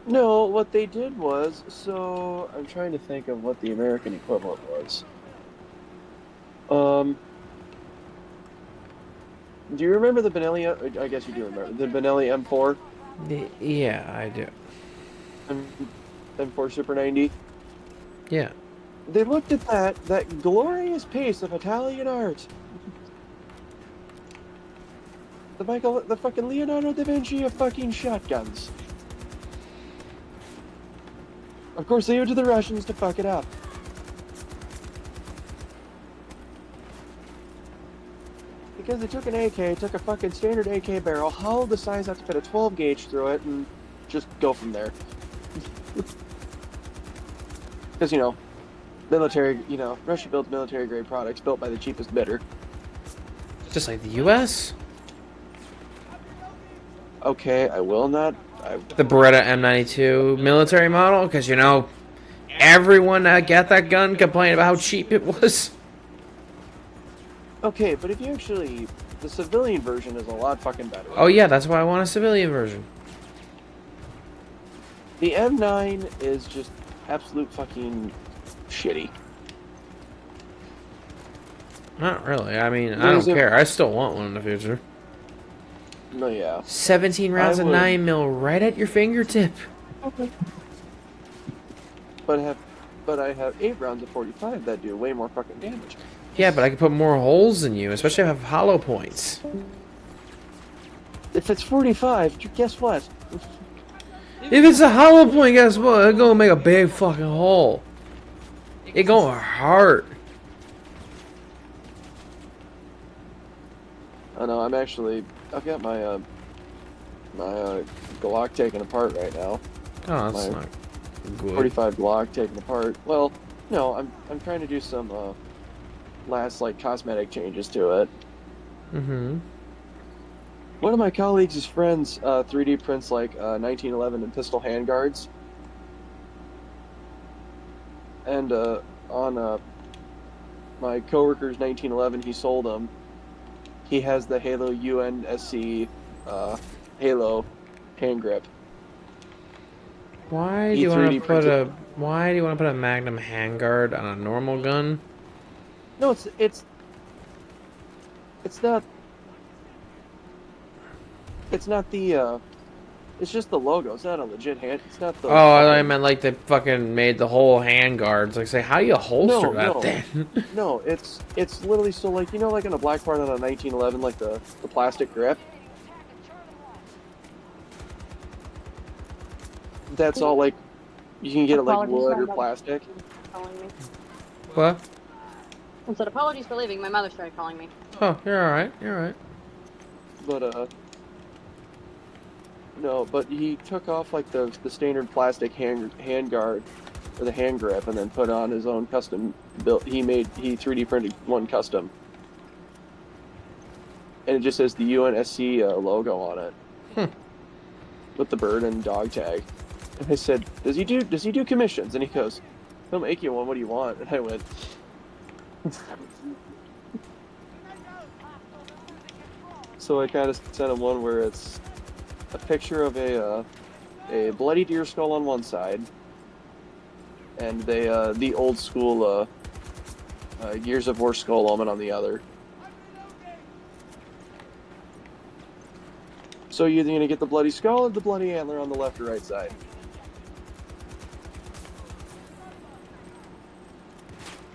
No, what they did was, so I'm trying to think of what the American equivalent was. Do you remember the Benelli? I guess you do remember the Benelli M4, Yeah, I do. M4 Super 90. Yeah. They looked at that glorious piece of Italian art. The fucking Leonardo da Vinci of fucking shotguns. Of course, they owed to the Russians to fuck it up. Because they took an AK, took a fucking standard AK barrel, hollowed the size out to fit a 12 gauge through it, and just go from there. Because, military, Russia builds military grade products built by the cheapest bidder. Just like the US? Okay, I will not. The Beretta M92 military model? Because, everyone that got that gun complained about how cheap it was. Okay, but if you actually... The civilian version is a lot fucking better. Oh, yeah, that's why I want a civilian version. The M9 is just absolute fucking shitty. Not really. I mean, I don't care. I still want one in the future. No, yeah. 17 rounds of 9mm right at your fingertip. Okay. But I have 8 rounds of 45 that do way more fucking damage. Yeah, but I can put more holes in you, especially if I have hollow points. If it's 45, guess what? If it's a hollow point, guess what? It's gonna make a big fucking hole. It gonna hurt. I know, I've got my Glock taken apart right now. Oh, that's My not good. 45 Glock taken apart. Well, No, I'm trying to do some last like cosmetic changes to it. Mm-hmm. One of my colleagues' friends 3D prints like 1911 and pistol handguards, and on my coworker's 1911, he sold them. He has the Halo UNSC Halo hand grip. Why do He you want 3D to put printed. a Why do you want to put a Magnum handguard on a normal gun? No, it's not it's not the it's just the logo. It's not a legit hand. It's not Oh, the I fucking. meant like they fucking made the whole handguards. Like, say, how do you holster No, that no, thing? no. It's literally so like like on a black part on a 1911 like the plastic grip. That's all like you can get it like Apologies, wood my or mother plastic. calling me. What? I said apologies for leaving. My mother started calling me. Oh, you're all right. You're all right. But no, but he took off like the standard plastic hand guard or the hand grip and then put on his own custom built. He 3D printed one custom, and it just says the UNSC logo on it Hmm. with the bird and dog tag. And I said, does he do commissions? And he goes, he'll make you one. What do you want? And I went. So I kind of sent him one where it's a picture of a bloody deer skull on one side, and the old school Gears of War skull element on the other. So you're either gonna get the bloody skull or the bloody antler on the left or right side.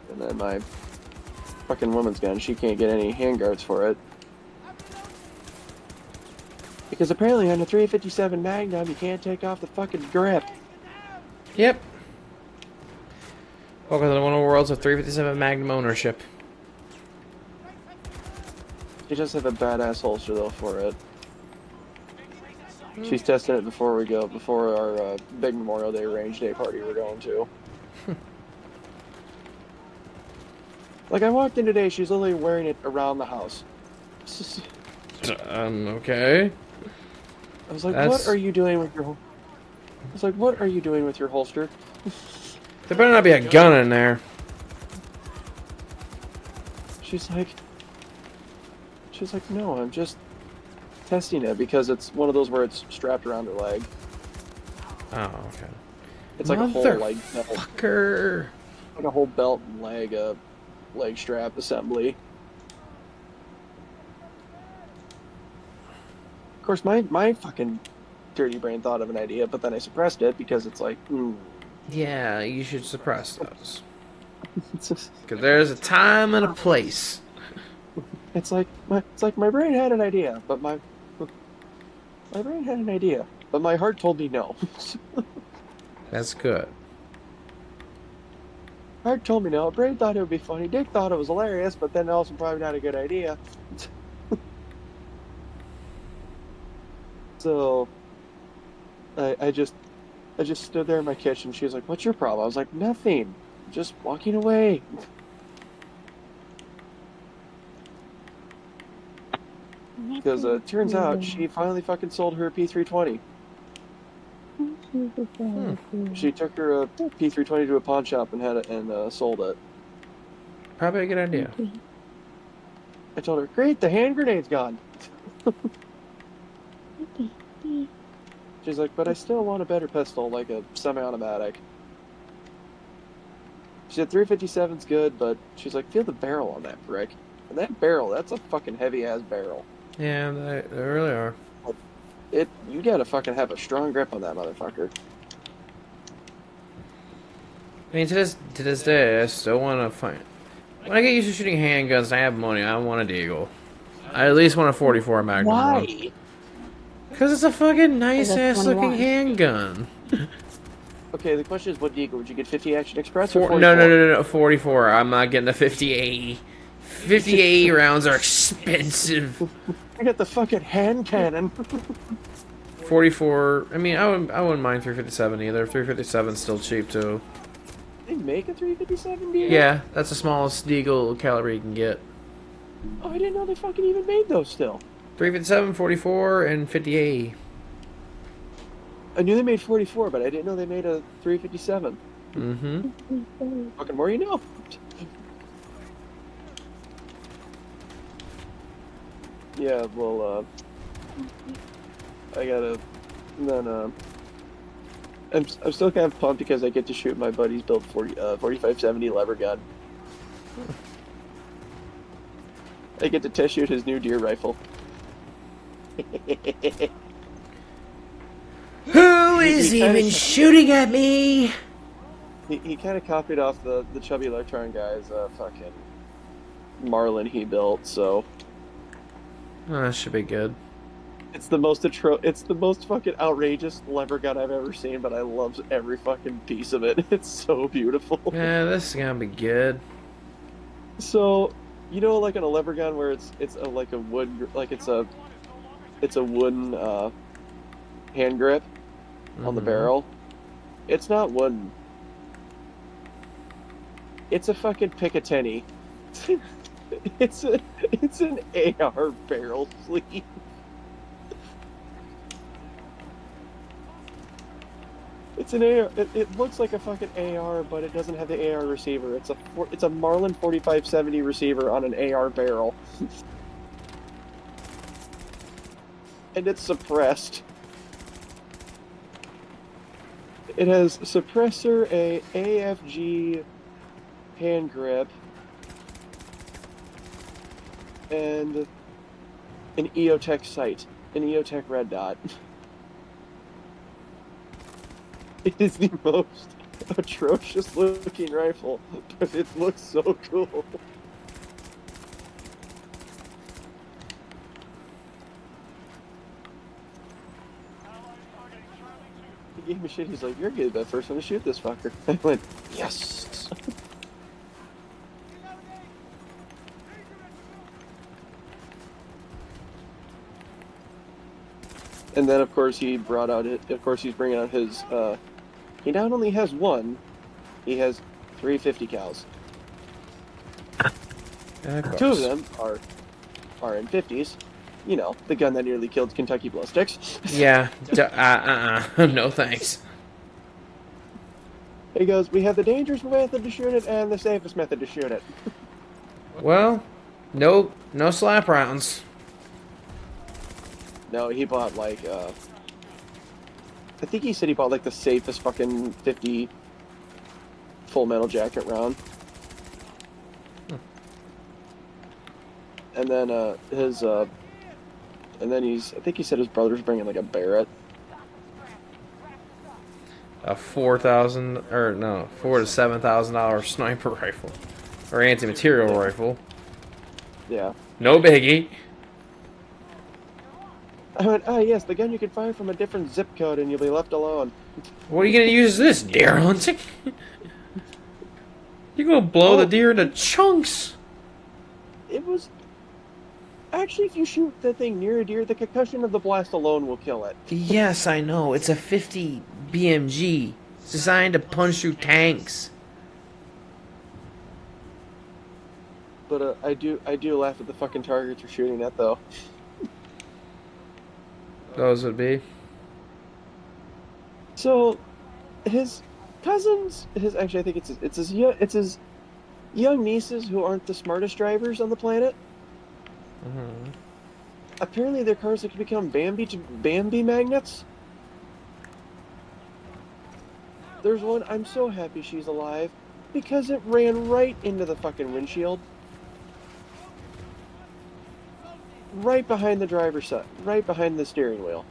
And then my fucking woman's gun, she can't get any handguards for it. Because apparently on a 357 Magnum, you can't take off the fucking grip. Yep. Welcome to one of the worlds of 357 Magnum ownership. She does have a badass holster though for it. She's testing it before our big Memorial Day range day party we're going to. Like I walked in today, she's literally wearing it around the house. Okay. I was like, That's... "What are you doing with your?" I was like, "What are you doing with your holster?" There better not be a gun in there. She's like, "No, I'm just testing it because it's one of those where it's strapped around her leg. Oh, okay. It's like a whole Fucker. like a whole belt and leg strap assembly." Of course, my fucking dirty brain thought of an idea, but then I suppressed it because it's like, Yeah, you should suppress those. it's just, Because there's a time and a place. it's like my brain had an idea, but my heart told me no. That's good. Heart told me no. Brain thought it would be funny. Dick thought it was hilarious, but then also probably not a good idea. So I just stood there in my kitchen. She was like, "What's your problem?" I was like, "Nothing. Just walking away." Because it turns out she finally fucking sold her P320. She took her P320 to a pawn shop and had it and sold it. Probably a good idea. I told her, "Great, the hand grenade's gone." She's like, "But I still want a better pistol, like a semi-automatic." She said 357's good, but she's like, "Feel the barrel on that brick." And that barrel, that's a fucking heavy-ass barrel. Yeah, they really are. You gotta fucking have a strong grip on that motherfucker. I mean, to this day, I still want to find... When I get used to shooting handguns and I have money, I want a Deagle. I at least want a 44 Magnum. Why? Because it's a fucking nice-ass looking 21. handgun. Okay, the question is, what Deagle? Would you get 50 Action Express or 44? No, 44. I'm not getting a 50-80. 50-80 rounds are expensive. I got the fucking hand cannon. 44. I mean, I wouldn't mind 357 either. 357's still cheap too. They make a 357 deer? Yeah, that's the smallest deagle caliber you can get. Oh, I didn't know they fucking even made those still. 357, 44, and 50A. I knew they made 44, but I didn't know they made a 357. Mm-hmm. Fucking more you know. Yeah, well, I gotta, and then, I'm still kind of pumped because I get to shoot my buddy's built 4570 lever gun. I get to test shoot his new deer rifle. Who is even shooting at me? He kind of copied off the Chubby Electron guy's fucking Marlin he built, so Oh, that should be good. it's the most fucking outrageous lever gun I've ever seen, but I love every fucking piece of it. It's so beautiful. Yeah, this is gonna be good. So, you know, like on a lever gun where it's like a wood, like it's a wooden hand grip on the barrel. It's not wooden. It's a fucking Picatinny. it's an AR barrel sleeve. It's an AR. It looks like a fucking AR, but it doesn't have the AR receiver. It's a Marlin 4570 receiver on an AR barrel, and it's suppressed. It has suppressor, a AFG hand grip, and an EOTech sight, an EOTech red dot. It is the most atrocious looking rifle, but it looks so cool. He gave me shit, he's like, you're good, the first one to shoot this fucker. I went, yes! And then, of course, he brought out it. Of course, he's bringing out his. He not only has one, he has 350 cals. Two of them are in 50s. You know, the gun that nearly killed Kentucky Blow Sticks. Yeah. No thanks. He goes, we have the dangerous method to shoot it and the safest method to shoot it. Well, no slap rounds. No, he bought like, I think he said he bought like the safest fucking 50 full metal jacket round. And then I think he said his brother's bringing like a Barrett. A $4,000 to $7,000 sniper rifle or anti-material rifle. Yeah. No biggie. I went, yes, the gun you can fire from a different zip code and you'll be left alone. What are you gonna use this? Deer hunting? You're gonna blow the deer into chunks. It was... Actually, if you shoot the thing near a deer, the concussion of the blast alone will kill it. Yes, I know. It's a 50 BMG. It's designed to punch through tanks. But I do laugh at the fucking targets you're shooting at, though. Those would be. So, his cousins, actually I think it's his young nieces who aren't the smartest drivers on the planet. Mm-hmm. Apparently, their cars have become Bambi magnets. There's one. I'm so happy she's alive because it ran right into the fucking windshield. Right behind the driver's side, right behind the steering wheel.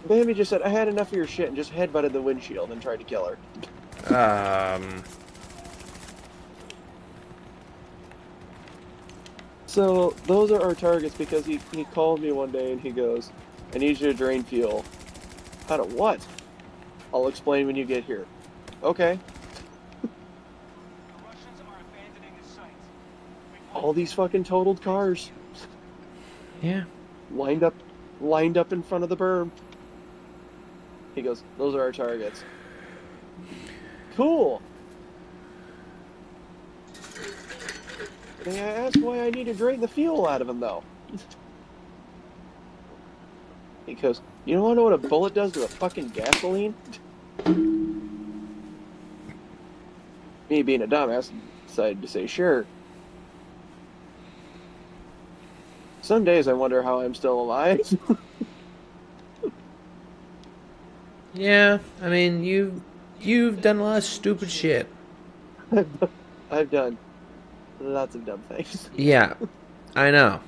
Bambi just said, I had enough of your shit, and just headbutted the windshield and tried to kill her. So, those are our targets because he called me one day and he goes, I need you to drain fuel. Out of what? I'll explain when you get here. Okay. All these fucking totaled cars. Yeah. Lined up in front of the berm. He goes, those are our targets. cool. May I ask why I need to drain the fuel out of him, though? Because you don't know what a bullet does to a fucking gasoline? Me being a dumbass decided to say sure. Some days I wonder how I'm still alive. Yeah, I mean, you've done a lot of stupid shit. I've done lots of dumb things. Yeah, I know.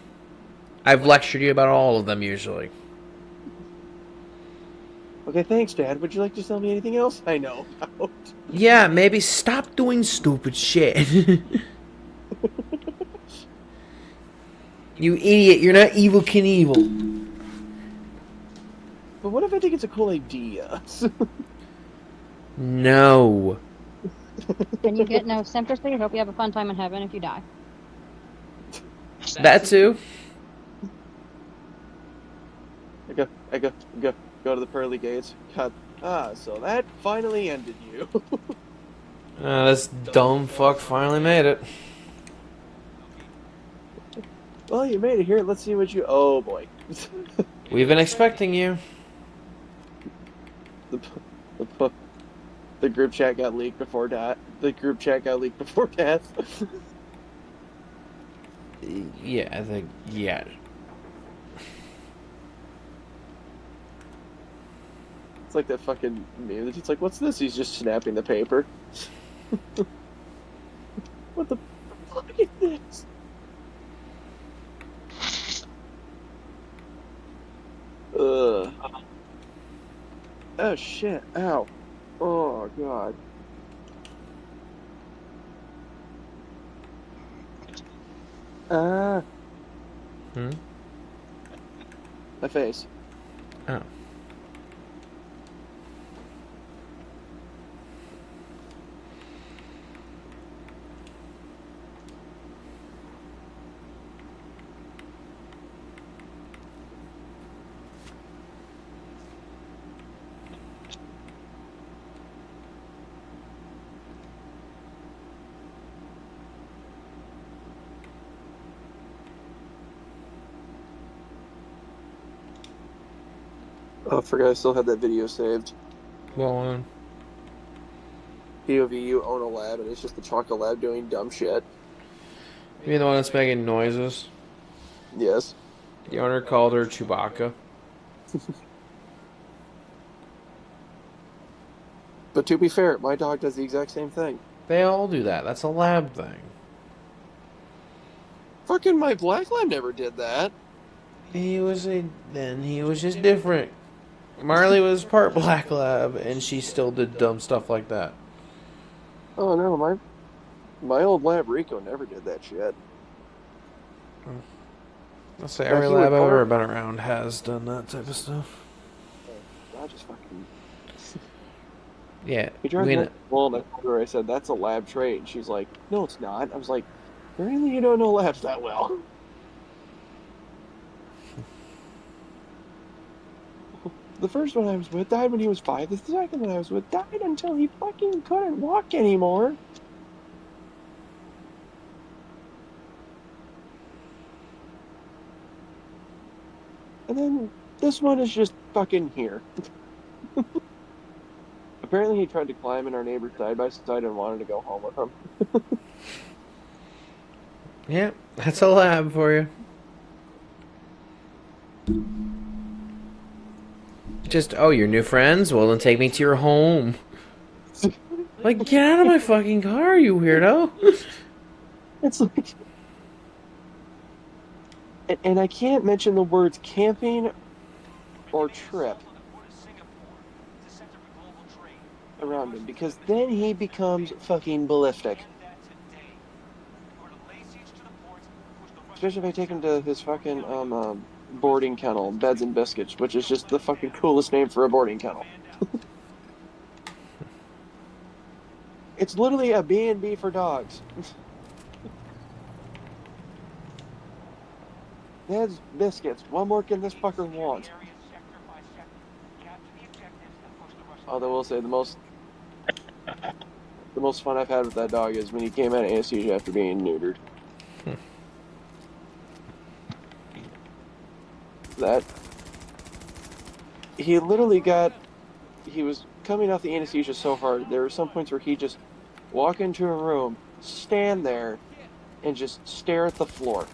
I've lectured you about all of them usually. Okay, thanks, Dad. Would you like to tell me anything else I know about? Yeah, maybe stop doing stupid shit. You idiot, you're not Evil Knievel. But what if I think it's a cool idea? No. Then you get no sympathy. Hope you have a fun time in heaven if you die. That too. Go to the pearly gates. God, so that finally ended you. This dumb fuck finally made it. Well, you made it here. Let's see what you. Oh boy. We've been expecting you. the, the group chat got leaked before death. The group chat got leaked before death. Yeah, I think, yeah. It's like that fucking meme. It's like, what's this? He's just snapping the paper. What the fuck is this? Ugh. Oh shit. Ow. Oh god. Ah. Hmm? My face. Oh. Oh, I forgot I still had that video saved. Well, POV, you own a lab, and it's just the chocolate lab doing dumb shit. you the one that's making noises? Yes. The owner called her Chewbacca. But to be fair, my dog does the exact same thing. They all do that. That's a lab thing. Fucking my black lab never did that. He was just different. Marley was part black lab, and she still did dumb stuff like that. Oh no, my old lab Rico never did that shit. Let's say Now, every he lab would I've ever bark. been around has done that type of stuff. I just fucking. Yeah, He tried we to know. well, and I told her, I said, that's a lab trait. And she's like, no, it's not. I was like, really? You don't know labs that well. The first one I was with died when he was 5. The second one I was with died until he fucking couldn't walk anymore. And then this one is just fucking here. Apparently he tried to climb in our neighbor's side by side and wanted to go home with him. Yeah, that's a lab for you. Just, oh, your new friends? Well, then take me to your home. Like, get out of my fucking car, you weirdo. It's like... And I can't mention the words camping or trip around him, because then he becomes fucking ballistic. Especially if I take him to his fucking boarding kennel, Beds and Biscuits, which is just the fucking coolest name for a boarding kennel. It's literally a B&B for dogs. Beds, biscuits. What more can this fucker want? Although I will say the most the most fun I've had with that dog is when he came out of anesthesia after being neutered. That he literally got. He was coming off the anesthesia so hard. There were some points where he just walk into a room, stand there, and just stare at the floor.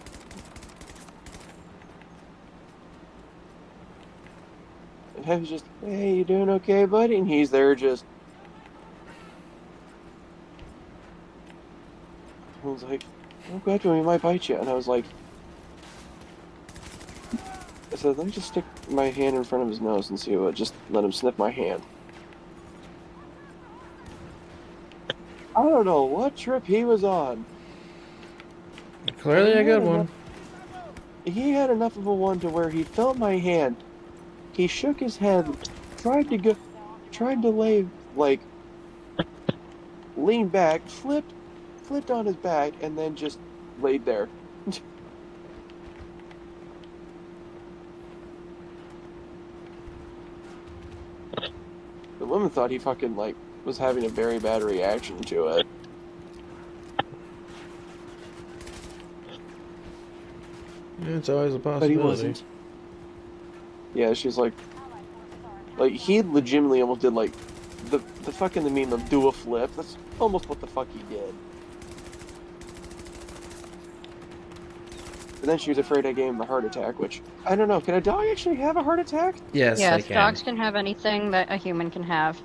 And I was just, hey, you doing okay, buddy? And he's there just. I was like, oh, God, we might bite you. And I was like, I said, let me just stick my hand in front of his nose and see what. Just let him sniff my hand. I don't know what trip he was on. Clearly a good one. He had enough of a one to where he felt my hand. He shook his head, tried to lean back, flipped on his back, and then just laid there. The woman thought he fucking was having a very bad reaction to it. It's always a possibility. But he wasn't. Yeah, she's like he legitimately almost did the fucking the meme of do a flip. That's almost what the fuck he did. And then she was afraid I gave him a heart attack, which I don't know. Can a dog actually have a heart attack? Yes, Yes, they can. dogs can have anything that a human can have.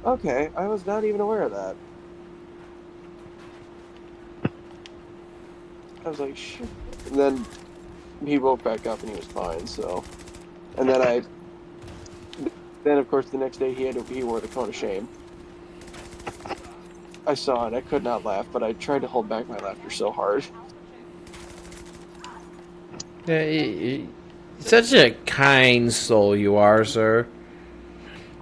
Okay, I was not even aware of that. I was like, shit. And then he woke back up and he was fine, so. And then then of course the next day he wore the cone of shame. I saw it, I could not laugh, but I tried to hold back my laughter so hard. Yeah, such a kind soul you are, sir.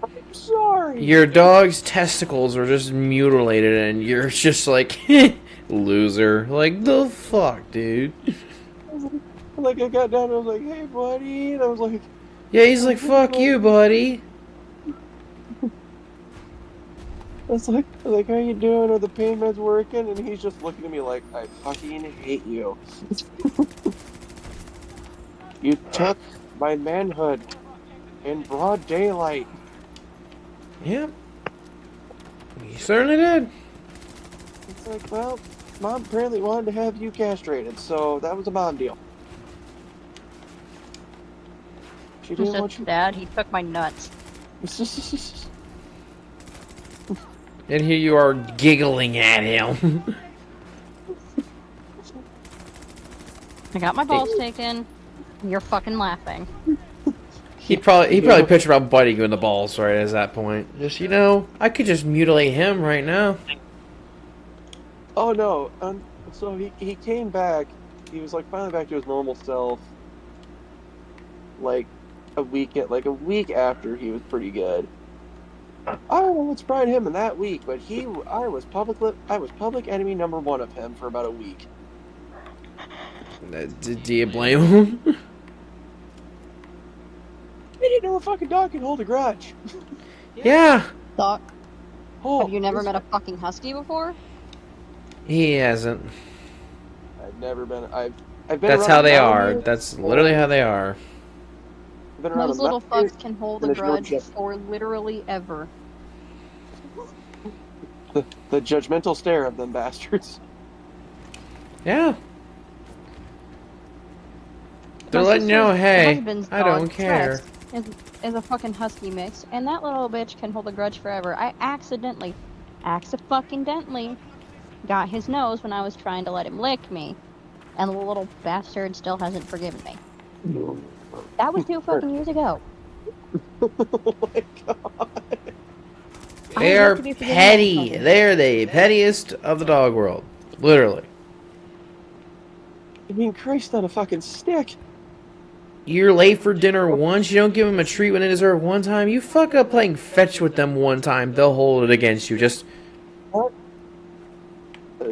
I'm sorry! Your dog's testicles are just mutilated and you're just like, loser. Like, the fuck, dude? I got down and I was like, hey buddy, and I was like... Yeah, he's like, fuck you, buddy. I was like, how you doing? Are the pain meds working? And he's just looking at me like, I fucking hate you. You took my manhood in broad daylight. Yep. You certainly did. It's like, well, Mom apparently wanted to have you castrated, so that was a mom deal. She He didn't want said, you... Dad, he took my nuts. And here you are giggling at him. I got my balls taken, and you're fucking laughing. He'd probably picture about biting you in the balls right at that point. Just, I could just mutilate him right now. Oh no, so he came back, he was finally back to his normal self, a week after he was pretty good. I don't know what's brought him in that week, but I was public enemy number one of him for about a week. Do you blame him? I didn't know a fucking dog could hold a grudge. Yeah. Doc, Oh, have you never met a fucking husky before? He hasn't. I've never been. I've been. That's around how they a are. mountain. That's literally how they are. I've been around Those a little mountain. fucks can hold a and there's no grudge ju- for literally ever. The judgmental stare of them bastards. Yeah. They're My letting you know, sister's hey, husband's I don't dog, care. Rex, is a fucking husky mix, and that little bitch can hold a grudge forever. I accidentally got his nose when I was trying to let him lick me, and the little bastard still hasn't forgiven me. That was 2 fucking years ago. Oh my god. They I are have to be forgiven petty. by They're the pettiest of the dog world. Literally. I mean, Christ on a fucking stick. You're late for dinner once, you don't give them a treat when they deserve one time, you fuck up playing fetch with them one time, they'll hold it against you. Just... What?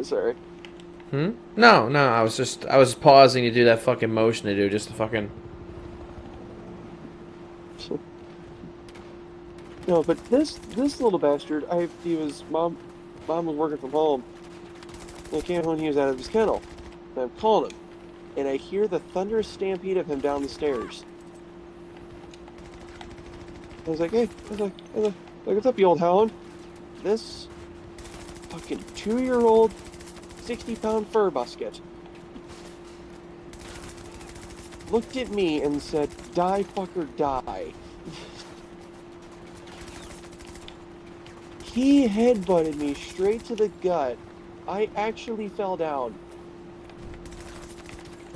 Sorry. No, I was pausing to do that fucking motion to do, just to fucking... No, but this little bastard, he was mom. Mom was working from home. And I came home and he was out of his kennel. And I'm calling him. And I hear the thunderous stampede of him down the stairs. I was like, hey, what's up, you old hound? This fucking 2-year-old, 60-pound fur basket looked at me and said, die, fucker, die. He headbutted me straight to the gut. I actually fell down.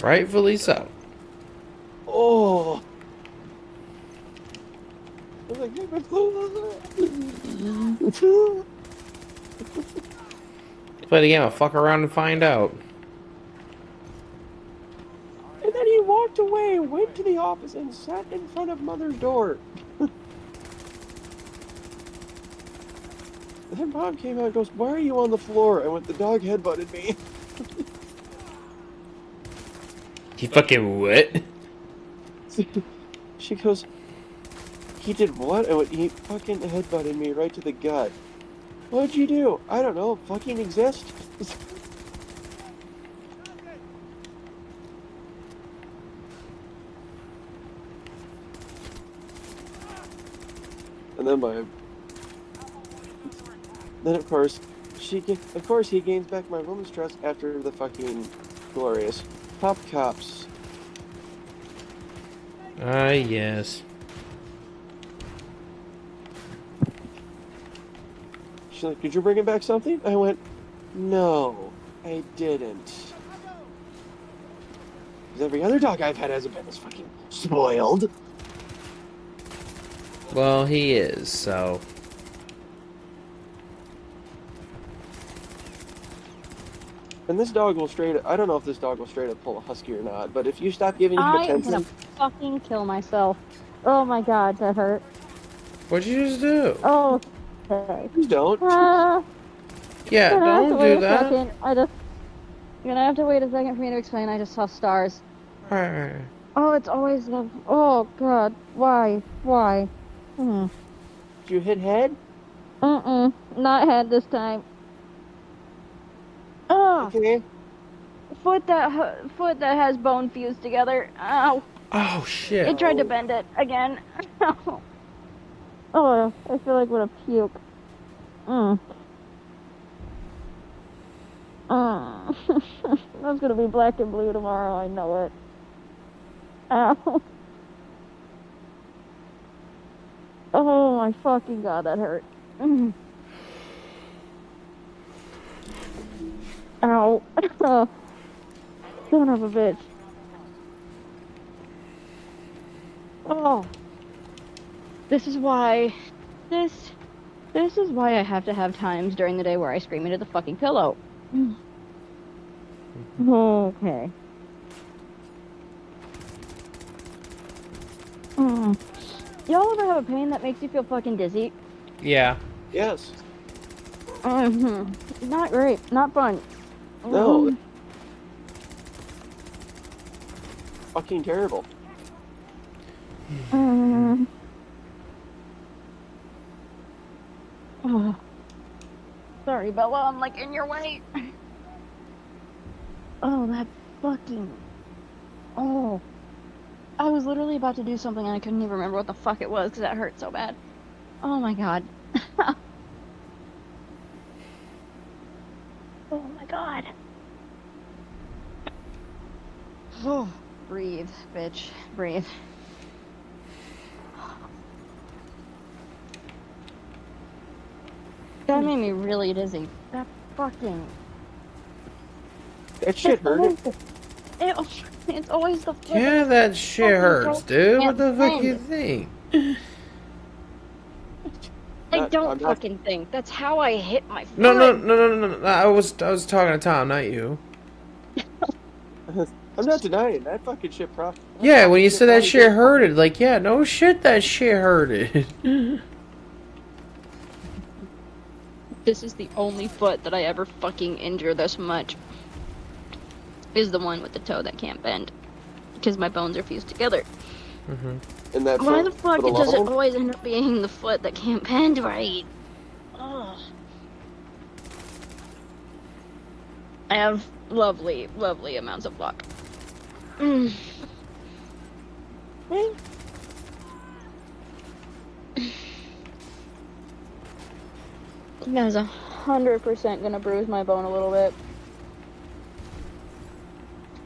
Rightfully so. Oh. I was like, Play the game, I'll fuck around and find out. and then he walked away, went to the office, and sat in front of Mother's door. Then Mom came out and goes, why are you on the floor? I went, the dog headbutted me. You fucking what? She goes, he did what? I went, he fucking headbutted me right to the gut. What'd you do? I don't know. Fucking exist? And then of course, he gains back my woman's trust after the fucking glorious Pop Cops. Ah, yes. She's like, did you bring him back something? I went, no, I didn't. Because every other dog I've had hasn't been this fucking spoiled. Well, he is, so... And this dog will straight up, I don't know if this dog will straight up pull a husky or not, but if you stop giving him I am attention... gonna fucking kill myself. Oh my god, that hurt. What'd you just do? Oh, okay. Please don't. Yeah, Gonna have to don't wait do a that. second. You're gonna have to wait a second for me to explain. I just saw stars. Alright. Oh, it's always the. Oh god, why? Why? Did you hit head? Not head this time. Oh, Okay. foot that has bone fused together. Ow! Oh, shit. It tried to bend it again. Oh, I feel like I'm gonna puke. That's gonna be black and blue tomorrow. I know it. Ow. Oh my fucking god, that hurt. Ow. Son of a bitch. Oh. This is why I have to have times during the day where I scream into the fucking pillow. Okay. Y'all ever have a pain that makes you feel fucking dizzy? Yeah. Yes. Not great. Not fun. No. Fucking terrible. Oh. Sorry, Bella, I'm like in your way. Oh, that fucking. Oh. I was literally about to do something and I couldn't even remember what the fuck it was because that hurt so bad. Oh my god. Oh my god. Oh, breathe, bitch. Breathe. That made me really dizzy. That fucking. That shit hurt. It's always the. Yeah, that shit hurts, dude. What the fuck you think? I don't fucking think. That's how I hit my foot. No. I was talking to Tom, not you. I'm not denying that fucking shit, prof. Yeah, when you said that shit hurted, like, yeah, no shit, that shit hurted. This is the only foot that I ever fucking injure this much. Is the one with the toe that can't bend. Because my bones are fused together. And that Why the fuck does it always end up being the foot that can't bend right? Ugh. I have lovely, lovely amounts of luck. Mm. Eh, That is 100% gonna bruise my bone a little bit.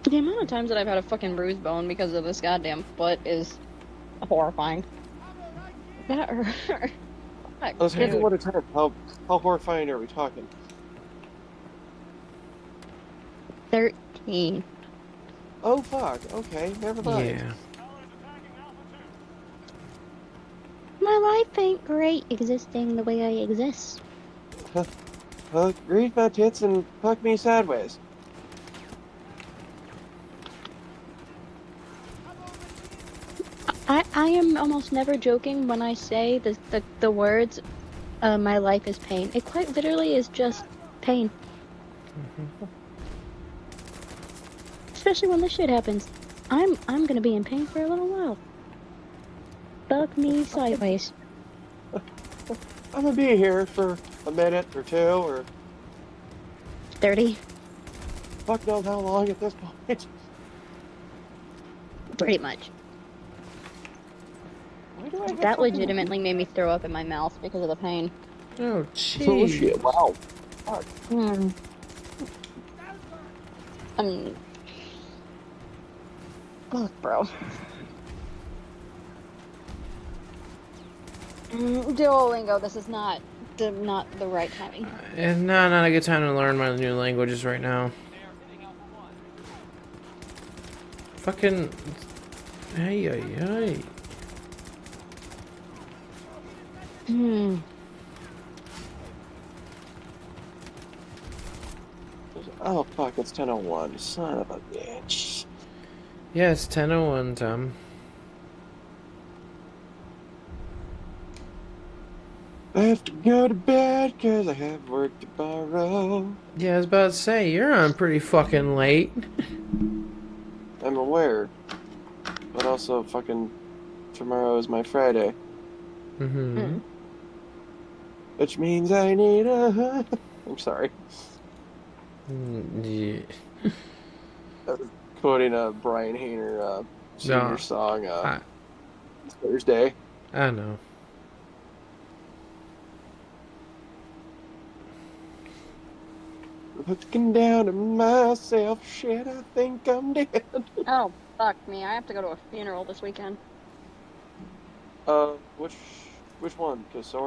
The amount of times that I've had a fucking bruised bone because of this goddamn foot is horrifying. That hurt. Fuck, Let's handle dude. what a time. How horrifying are we talking? 13. Oh fuck. Okay, never mind. Yeah. My life ain't great existing the way I exist. Read my tits and fuck me sideways. I am almost never joking when I say the words, my life is pain. It quite literally is just pain. Especially when this shit happens. I'm gonna be in pain for a little while. Fuck me sideways. I'm gonna be here for a minute or two, or 30, fuck knows how long at this point. pretty much. Why do I have That fucking legitimately made me throw up in my mouth because of the pain. Oh, bullshit? jeez. Wow. Fuck. Hmm. Fuck, bro. Duolingo, this is not the right timing. And not a good time to learn my new languages right now. Fucking. Hey, hey, hey. Hmm. Oh fuck, it's 10:01. Son of a bitch. Yeah, it's 10:01, Tom. I have to go to bed because I have work tomorrow. Yeah, I was about to say, you're on pretty fucking late. I'm aware. But also fucking tomorrow is my Friday. Mm-hmm. Which means I need a I'm sorry. Yeah. I was quoting a Brian Hayner senior No, song I, Thursday. I know. Looking down at myself, shit, I think I'm dead. Oh, fuck me. I have to go to a funeral this weekend. Which one? Because so